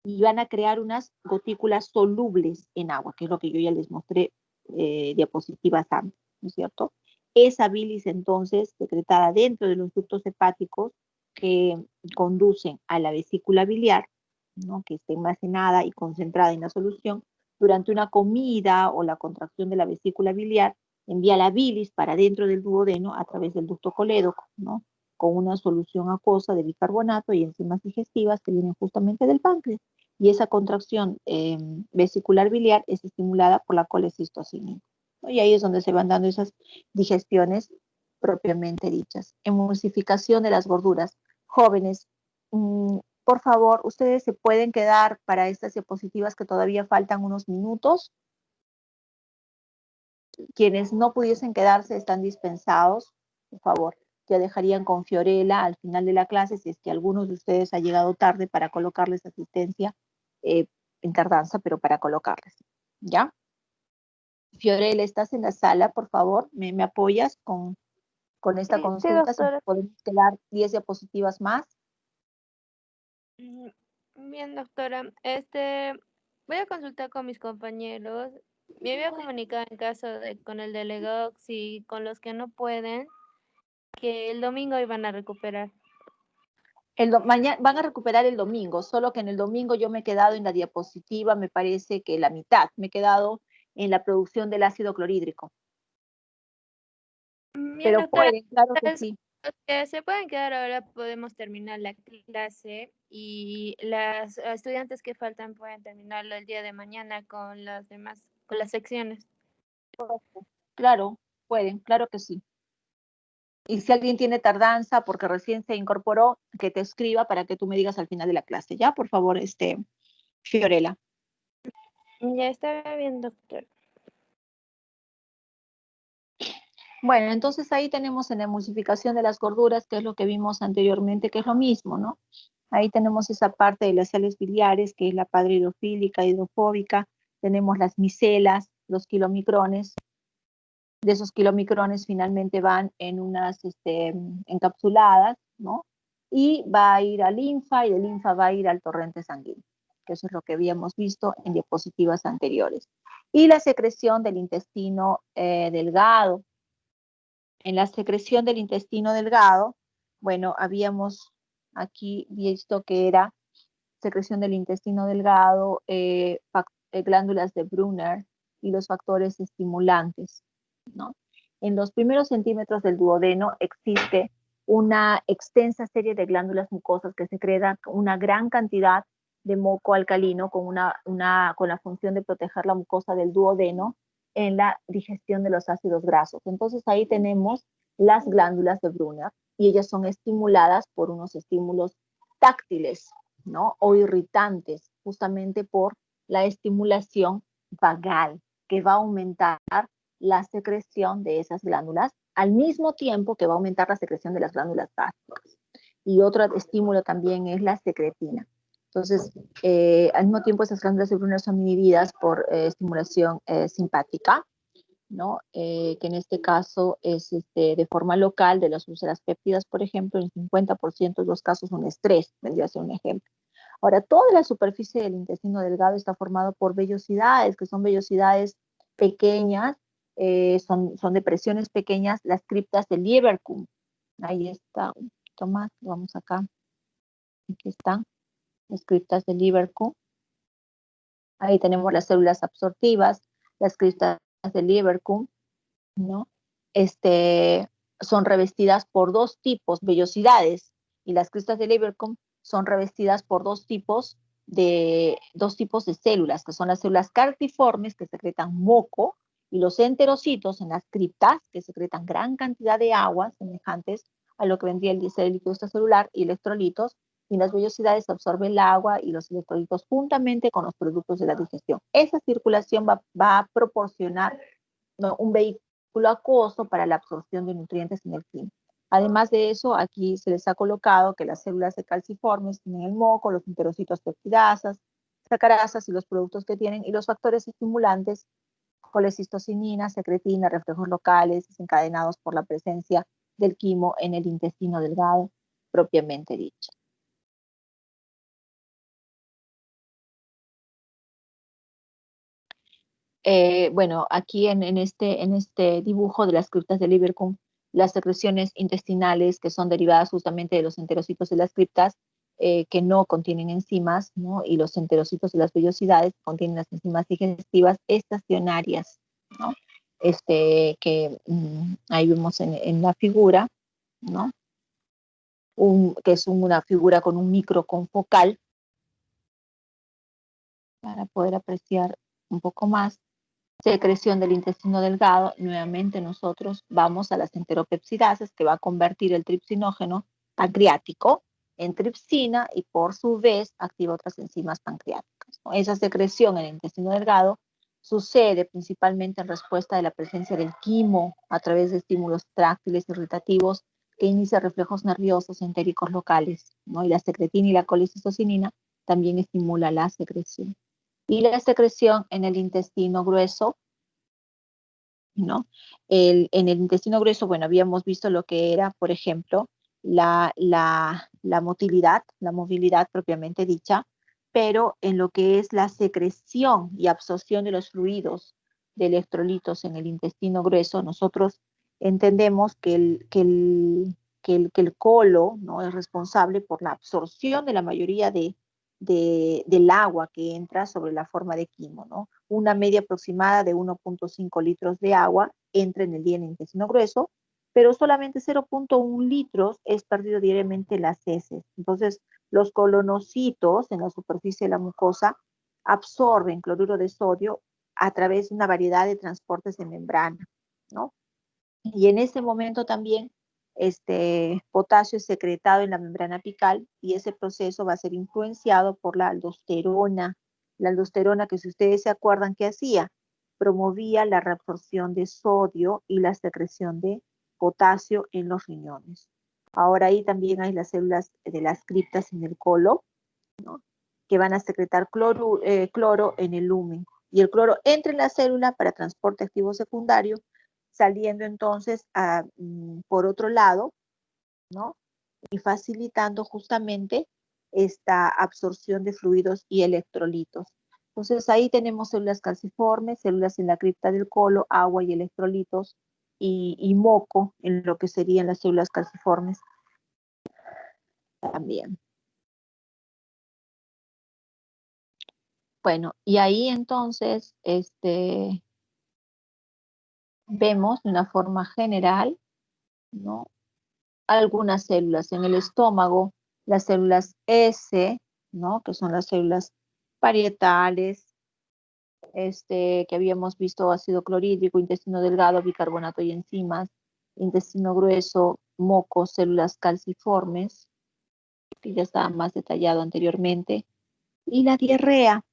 Y van a crear unas gotículas solubles en agua, que es lo que yo ya les mostré diapositivas antes, ¿no es cierto? Esa bilis entonces secretada dentro de los ductos hepáticos que conducen a la vesícula biliar, ¿no? Que está almacenada y concentrada en la solución, durante una comida o la contracción de la vesícula biliar, envía la bilis para dentro del duodeno a través del ducto colédoco, ¿no? Con una solución acuosa de bicarbonato y enzimas digestivas que vienen justamente del páncreas. Y esa contracción vesicular biliar es estimulada por la colecistocina, ¿no? Y ahí es donde se van dando esas digestiones propiamente dichas. Emulsificación de las gorduras. Jóvenes, por favor, ustedes se pueden quedar para estas diapositivas que todavía faltan unos minutos. Quienes no pudiesen quedarse están dispensados, por favor. Ya dejarían con Fiorella al final de la clase si es que algunos de ustedes ha llegado tarde para colocarles asistencia en tardanza, pero para colocarles. ¿Ya? Fiorella, ¿estás en la sala? Por favor, ¿me apoyas con esta Sí, sí, consulta? Si doctora. podemos quedar 10 diapositivas más. Mm, Bien, doctora. Voy a consultar con mis compañeros. Me había comunicado en caso de con el delegado y con los que no pueden, que el domingo iban a recuperar. Mañana van a recuperar el domingo, solo que en el domingo yo me he quedado en la diapositiva, me parece que la mitad, me he quedado en la producción del ácido clorhídrico. Bien, Pero doctora. pueden, claro que Entonces, sí. los que se pueden quedar ahora podemos terminar la clase y las estudiantes que faltan pueden terminarlo el día de mañana con las demás, con las secciones. Claro, pueden, claro que sí. Y si alguien tiene tardanza porque recién se incorporó, que te escriba para que tú me digas al final de la clase, ¿ya? Por favor, Fiorella. Ya está bien, doctor. Bueno, entonces ahí tenemos en la emulsificación de las gorduras, que es lo que vimos anteriormente, que es lo mismo, ¿no? Ahí tenemos esa parte de las sales biliares, que es la padre hidrofílica, hidrofóbica. Tenemos las micelas, los kilomicrones. De esos kilomicrones finalmente van en unas encapsuladas, ¿no? Y va a ir a linfa y de linfa va a ir al torrente sanguíneo, que eso es lo que habíamos visto en diapositivas anteriores. Y la secreción del intestino delgado. En la secreción del intestino delgado, bueno, habíamos aquí visto que era secreción del intestino delgado, glándulas de Brunner y los factores estimulantes, ¿no? En los primeros centímetros del duodeno existe una extensa serie de glándulas mucosas que secretan una gran cantidad de moco alcalino con la función de proteger la mucosa del duodeno en la digestión de los ácidos grasos. Entonces ahí tenemos las glándulas de Brunner y ellas son estimuladas por unos estímulos táctiles, ¿no? O irritantes, justamente por la estimulación vagal, que va a aumentar la secreción de esas glándulas, al mismo tiempo que va a aumentar la secreción de las glándulas gástricas. Y otro estímulo también es la secretina. Entonces, al mismo tiempo, esas glándulas de Brunner son inhibidas por estimulación simpática, ¿no? Que en este caso es de forma local de las úlceras péptidas, por ejemplo, en el 50% de los casos un estrés, vendría a ser un ejemplo. Ahora, toda la superficie del intestino delgado está formado por vellosidades, que son vellosidades pequeñas, son depresiones pequeñas, las criptas de Lieberkühn. Ahí está, un poquito más, vamos acá, aquí están las criptas de Lieberkühn. Ahí tenemos las células absortivas, las criptas de Lieberkühn, ¿no? Son revestidas por dos tipos, vellosidades, y las cristas de Lieberkühn son revestidas por dos tipos de células, que son las células cartiformes, que secretan moco, y los enterocitos en las criptas, que secretan gran cantidad de agua, semejantes a lo que vendría el líquido extracelular, y electrolitos, y las vellosidades absorben el agua y los electrolitos juntamente con los productos de la digestión. Esa circulación va a proporcionar, ¿no?, un vehículo acuoso para la absorción de nutrientes en el clima. Además de eso, aquí se les ha colocado que las células de calciformes tienen el moco, los enterocitos peptidasas, sacarasas y los productos que tienen, y los factores estimulantes colecistocinina, secretina, reflejos locales desencadenados por la presencia del quimo en el intestino delgado propiamente dicho. Bueno, aquí en este dibujo de las criptas de Lieberkühn, las secreciones intestinales que son derivadas justamente de los enterocitos de las criptas que no contienen enzimas, ¿no? Y los enterocitos de las vellosidades que contienen las enzimas digestivas estacionarias, ¿no? Que ahí vemos en la figura, ¿no? Que es una figura con un microconfocal para poder apreciar un poco más. Secreción del intestino delgado, nuevamente nosotros vamos a las enteropepsidases que va a convertir el tripsinógeno pancreático en tripsina y por su vez activa otras enzimas pancreáticas, ¿no? Esa secreción en el intestino delgado sucede principalmente en respuesta de la presencia del quimo a través de estímulos táctiles irritativos que inicia reflejos nerviosos entéricos locales, ¿no? Y la secretina y la colecistocinina también estimula la secreción. Y la secreción en el intestino grueso, ¿no? En el intestino grueso, bueno, habíamos visto lo que era, por ejemplo, la movilidad propiamente dicha, pero en lo que es la secreción y absorción de los fluidos de electrolitos en el intestino grueso, nosotros entendemos que el colon, ¿no? Es responsable por la absorción de la mayoría del agua que entra sobre la forma de quimo, ¿no? Una media aproximada de 1.5 litros de agua entra en el día en el intestino grueso, pero solamente 0.1 litros es perdido diariamente en las heces. Entonces, los colonocitos en la superficie de la mucosa absorben cloruro de sodio a través de una variedad de transportes de membrana, ¿no? Y en ese momento también potasio es secretado en la membrana apical y ese proceso va a ser influenciado por la aldosterona. La aldosterona que si ustedes se acuerdan que hacía, promovía la reabsorción de sodio y la secreción de potasio en los riñones. Ahora ahí también hay las células de las criptas en el colon, ¿no? Que van a secretar cloro en el lumen. Y el cloro entra en la célula para transporte activo secundario, saliendo entonces por otro lado, ¿no? Y facilitando justamente esta absorción de fluidos y electrolitos. Entonces ahí tenemos células calciformes, células en la cripta del colon, agua y electrolitos, y moco en lo que serían las células calciformes también. Bueno, y ahí entonces vemos de una forma general, ¿no? Algunas células en el estómago, las células S, ¿no? Que son las células parietales, que habíamos visto ácido clorhídrico, intestino delgado, bicarbonato y enzimas, intestino grueso, moco, células calciformes, que ya estaba más detallado anteriormente, y la diarrea.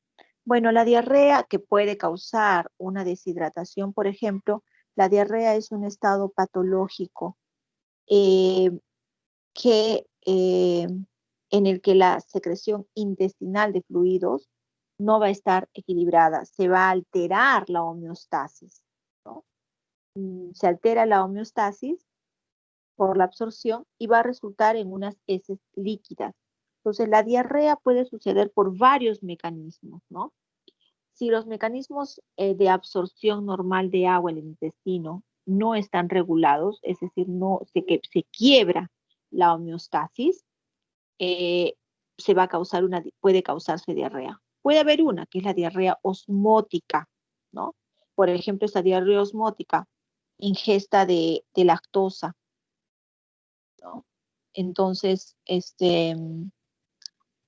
Bueno, la diarrea que puede causar una deshidratación, por ejemplo, la diarrea es un estado patológico eh, en el que la secreción intestinal de fluidos no va a estar equilibrada, se va a alterar la homeostasis, ¿no? Se altera la homeostasis por la absorción y va a resultar en unas heces líquidas. Entonces, la diarrea puede suceder por varios mecanismos, ¿no? Si los mecanismos de absorción normal de agua en el intestino no están regulados, es decir, se quiebra la homeostasis, eh, puede causarse diarrea. Puede haber una, que es la diarrea osmótica, ¿no? Por ejemplo, esta diarrea osmótica, ingesta de lactosa, ¿no? Entonces,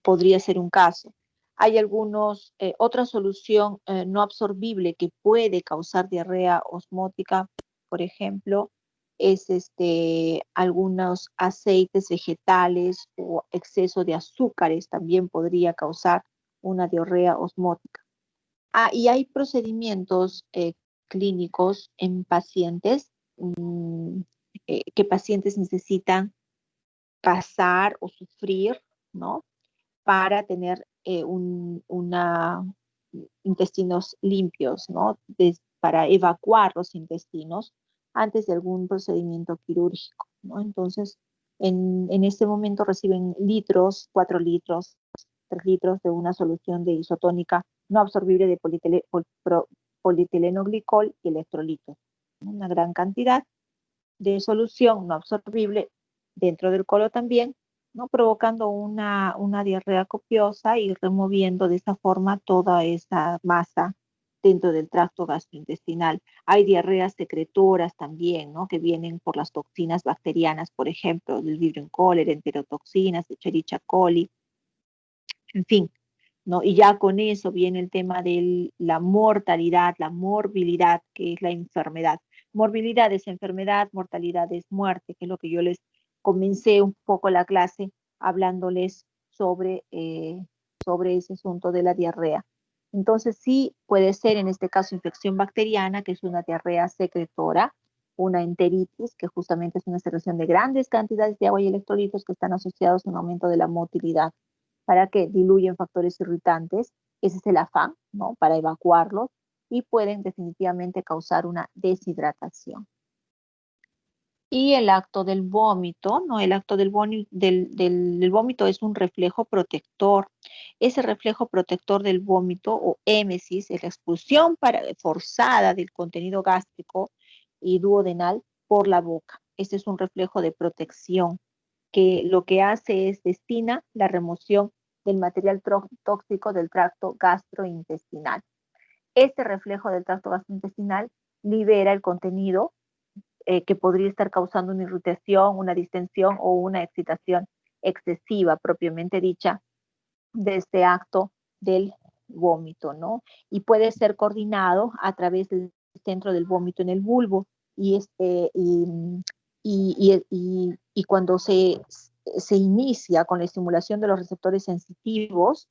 podría ser un caso. Hay otra solución no absorbible que puede causar diarrea osmótica, por ejemplo, es algunos aceites vegetales o exceso de azúcares también podría causar una diarrea osmótica. Y hay procedimientos clínicos en pacientes que pacientes necesitan pasar o sufrir, ¿no? Para tener intestinos limpios, ¿no? para evacuar los intestinos antes de algún procedimiento quirúrgico, ¿no? Entonces, en este momento reciben litros, 4 litros, 3 litros de una solución de isotónica no absorbible de polietileno-glicol y electrolitos, ¿no? Una gran cantidad de solución no absorbible dentro del colon también, ¿no? Provocando una diarrea copiosa y removiendo de esa forma toda esa masa dentro del tracto gastrointestinal. Hay diarreas secretoras también, ¿no? Que vienen por las toxinas bacterianas, por ejemplo, del Vibrio cholera, enterotoxinas, Escherichia coli, en fin, ¿no? Y ya con eso viene el tema de la mortalidad, la morbilidad, que es la enfermedad. Morbilidad es enfermedad, mortalidad es muerte, que es lo que yo les comencé un poco la clase hablándoles sobre ese asunto de la diarrea. Entonces sí puede ser en este caso infección bacteriana, que es una diarrea secretora, una enteritis, que justamente es una secreción de grandes cantidades de agua y electrolitos que están asociados a un aumento de la motilidad para que diluyen factores irritantes. Ese es el afán, ¿no? Para evacuarlos y pueden definitivamente causar una deshidratación. Y el acto del vómito, ¿no? El acto del vómito es un reflejo protector. Ese reflejo protector del vómito o émesis es la expulsión forzada del contenido gástrico y duodenal por la boca. Este es un reflejo de protección que lo que hace es destina la remoción del material tóxico del tracto gastrointestinal. Este reflejo del tracto gastrointestinal libera el contenido que podría estar causando una irritación, una distensión o una excitación excesiva, propiamente dicha, de este acto del vómito, ¿no? Y puede ser coordinado a través del centro del vómito en el bulbo y cuando se inicia con la estimulación de los receptores sensitivos,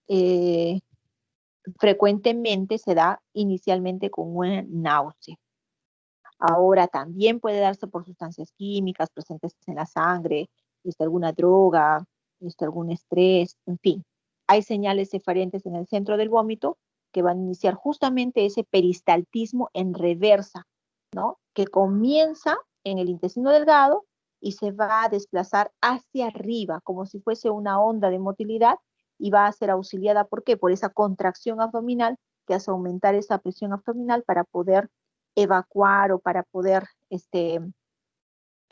eh, frecuentemente se da inicialmente con una náusea. Ahora también puede darse por sustancias químicas presentes en la sangre, alguna droga, algún estrés, en fin. Hay señales eferentes en el centro del vómito que van a iniciar justamente ese peristaltismo en reversa, ¿no? Que comienza en el intestino delgado y se va a desplazar hacia arriba, como si fuese una onda de motilidad y va a ser auxiliada, ¿por qué? Por esa contracción abdominal que hace aumentar esa presión abdominal para poder evacuar o para poder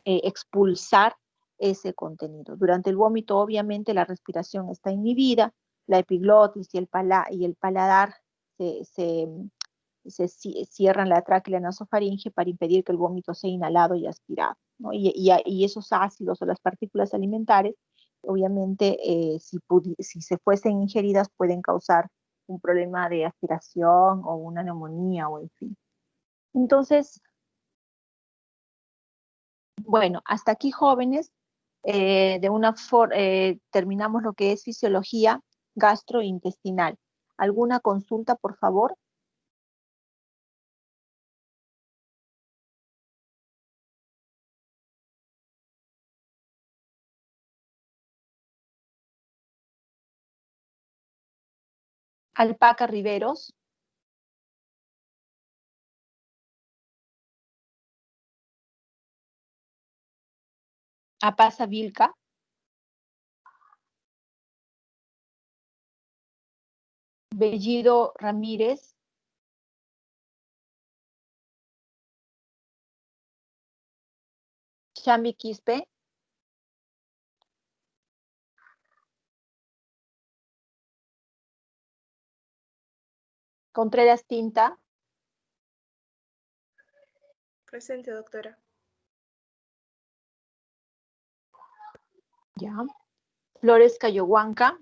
expulsar ese contenido. Durante el vómito, obviamente, la respiración está inhibida, la epiglotis y el paladar se cierran la tráquea y la nasofaringe para impedir que el vómito sea inhalado y aspirado, ¿no? Y esos ácidos o las partículas alimentarias, obviamente, si se fuesen ingeridas, pueden causar un problema de aspiración o una neumonía o en fin. Entonces, bueno, hasta aquí jóvenes, terminamos lo que es fisiología gastrointestinal. ¿Alguna consulta, por favor? Alpaca Riveros, Apasa Vilca, Bellido Ramírez, Chambi Quispe, Contreras Tinta, Presente, doctora. ya. Flores Cayohuanca,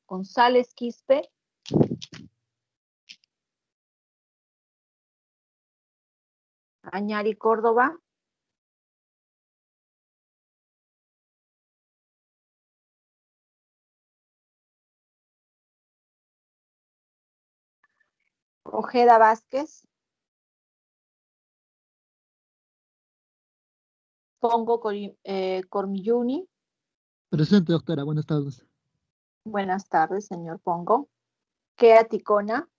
González Quispe, Añari Córdoba, Ojeda Vázquez, Pongo Cormilluni, Presente, doctora. Buenas tardes. Buenas tardes, señor Pongo. Kea Ticona.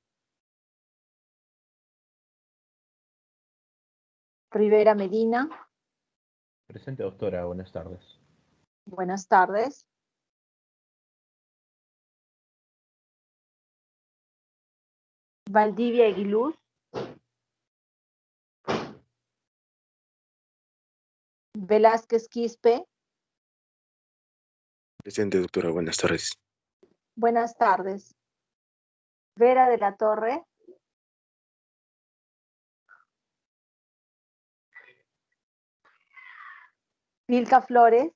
Rivera Medina. Presente, doctora. Buenas tardes. Buenas tardes. Valdivia Aguiluz. Velázquez Quispe. Presente, doctora. Buenas tardes. Buenas tardes. Vera de la Torre. Vilca Flores.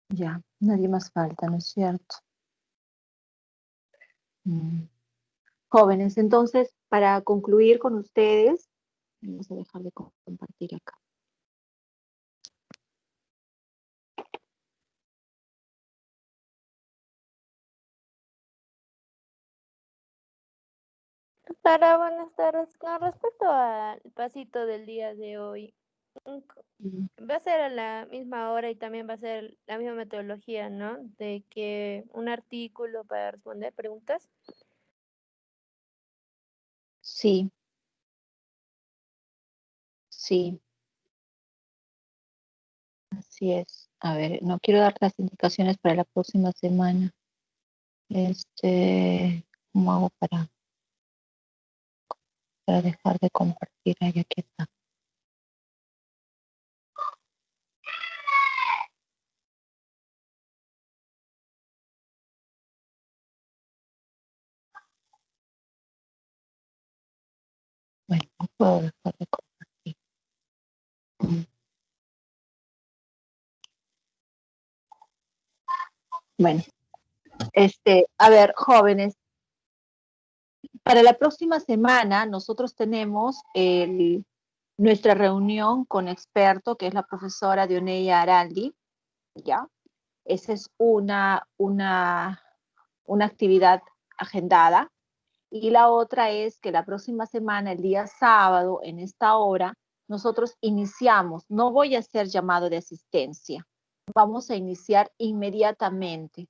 Ya, nadie más falta, ¿no es cierto? Jóvenes, entonces, para concluir con ustedes, vamos a dejar de compartir acá. Doctora, buenas tardes. Con respecto al pasito del día de hoy, va a ser a la misma hora y también va a ser la misma metodología, ¿no? De que un artículo para responder preguntas. Sí. Sí. Así es. A ver, no quiero dar las indicaciones para la próxima semana. ¿Cómo hago para dejar de compartir? Ahí, aquí está. Bueno, no puedo dejar de compartir. Bueno, a ver, jóvenes, para la próxima semana nosotros tenemos nuestra reunión con experto, que es la profesora Dioneia Araldi, ¿ya? Esa es una actividad agendada. Y la otra es que la próxima semana, el día sábado, en esta hora, nosotros iniciamos. No voy a hacer llamado de asistencia. Vamos a iniciar inmediatamente.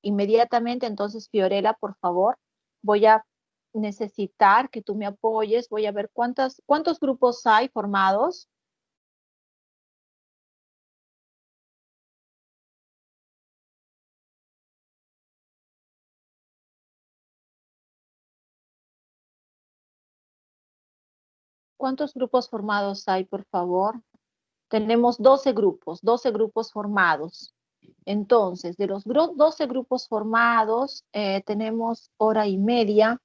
Inmediatamente, entonces, Fiorella, por favor, voy a necesitar que tú me apoyes. Voy a ver cuántos grupos hay formados. ¿Cuántos grupos formados hay, por favor? Tenemos 12 grupos formados. Entonces, de los 12 grupos formados, tenemos hora y media.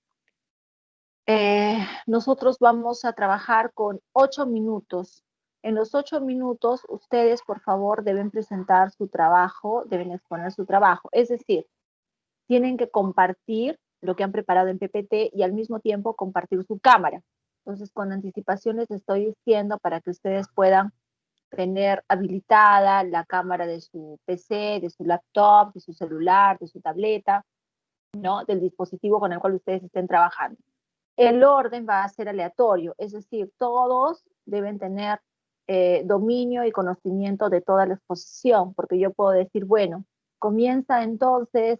Nosotros vamos a trabajar con 8 minutos. En los 8 minutos, ustedes, por favor, deben presentar su trabajo, deben exponer su trabajo. Es decir, tienen que compartir lo que han preparado en PPT y al mismo tiempo compartir su cámara. Entonces, con anticipación les estoy diciendo para que ustedes puedan tener habilitada la cámara de su PC, de su laptop, de su celular, de su tableta, ¿no? Del dispositivo con el cual ustedes estén trabajando. El orden va a ser aleatorio, es decir, todos deben tener dominio y conocimiento de toda la exposición, porque yo puedo decir, bueno, comienza entonces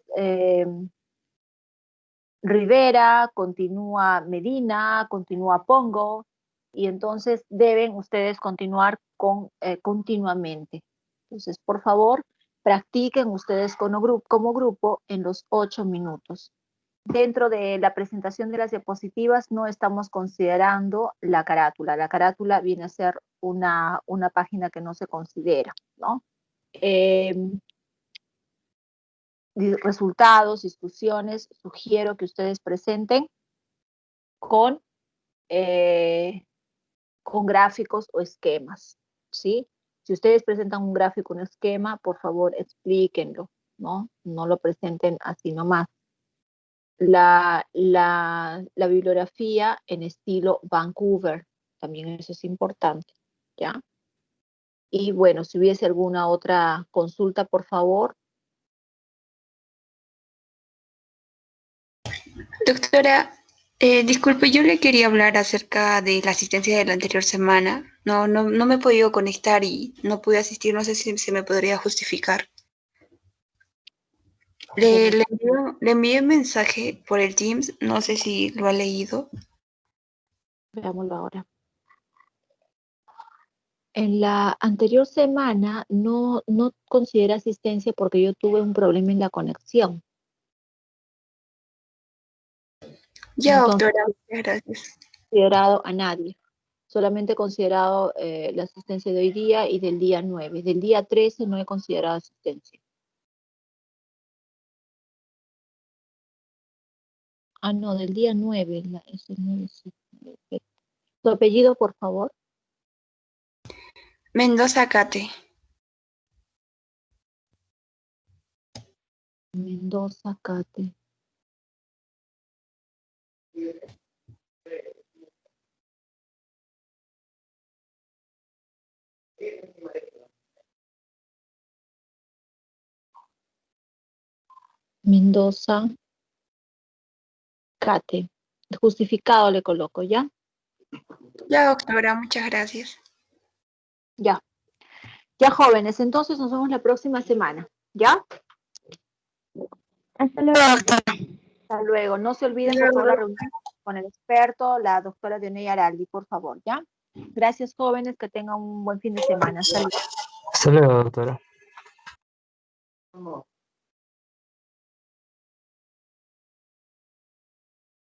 Rivera, continúa Medina, continúa Pongo, y entonces deben ustedes continuar continuamente. Entonces, por favor, practiquen ustedes como grupo en los 8 minutos. Dentro de la presentación de las diapositivas no estamos considerando la carátula. La carátula viene a ser una página que no se considera, ¿no? Resultados, discusiones, sugiero que ustedes presenten con gráficos o esquemas, ¿sí? Si ustedes presentan un gráfico, un esquema, por favor explíquenlo, ¿no? No lo presenten así nomás. La bibliografía en estilo Vancouver, también eso es importante, ¿ya? Y bueno, si hubiese alguna otra consulta, por favor. Doctora, disculpe, yo le quería hablar acerca de la asistencia de la anterior semana. No me he podido conectar y no pude asistir. No sé si se me podría justificar. Le envié un mensaje por el Teams. No sé si lo ha leído. Veámoslo ahora. En la anterior semana no considera asistencia porque yo tuve un problema en la conexión. Ya, Entonces, doctora, muchas gracias. considerado a nadie. Solamente he considerado la asistencia de hoy día y del día 9. Del día 13 no he considerado asistencia. Ah, no, del día 9. Es el 9, sí. Perfecto. ¿Tu apellido, por favor? Mendoza Cate. Mendoza, Cate. Mendoza, Cate. Justificado le coloco, ¿ya? Ya, doctora, muchas gracias. Ya. Ya, jóvenes, entonces nos vemos la próxima semana, ¿ya? Hasta luego, doctora. Hasta luego. No se olviden, por favor, la reunión con el experto, la doctora Dioney Araldi, por favor, ¿ya? Gracias, jóvenes, que tengan un buen fin de semana. Hasta luego. Hasta luego, doctora.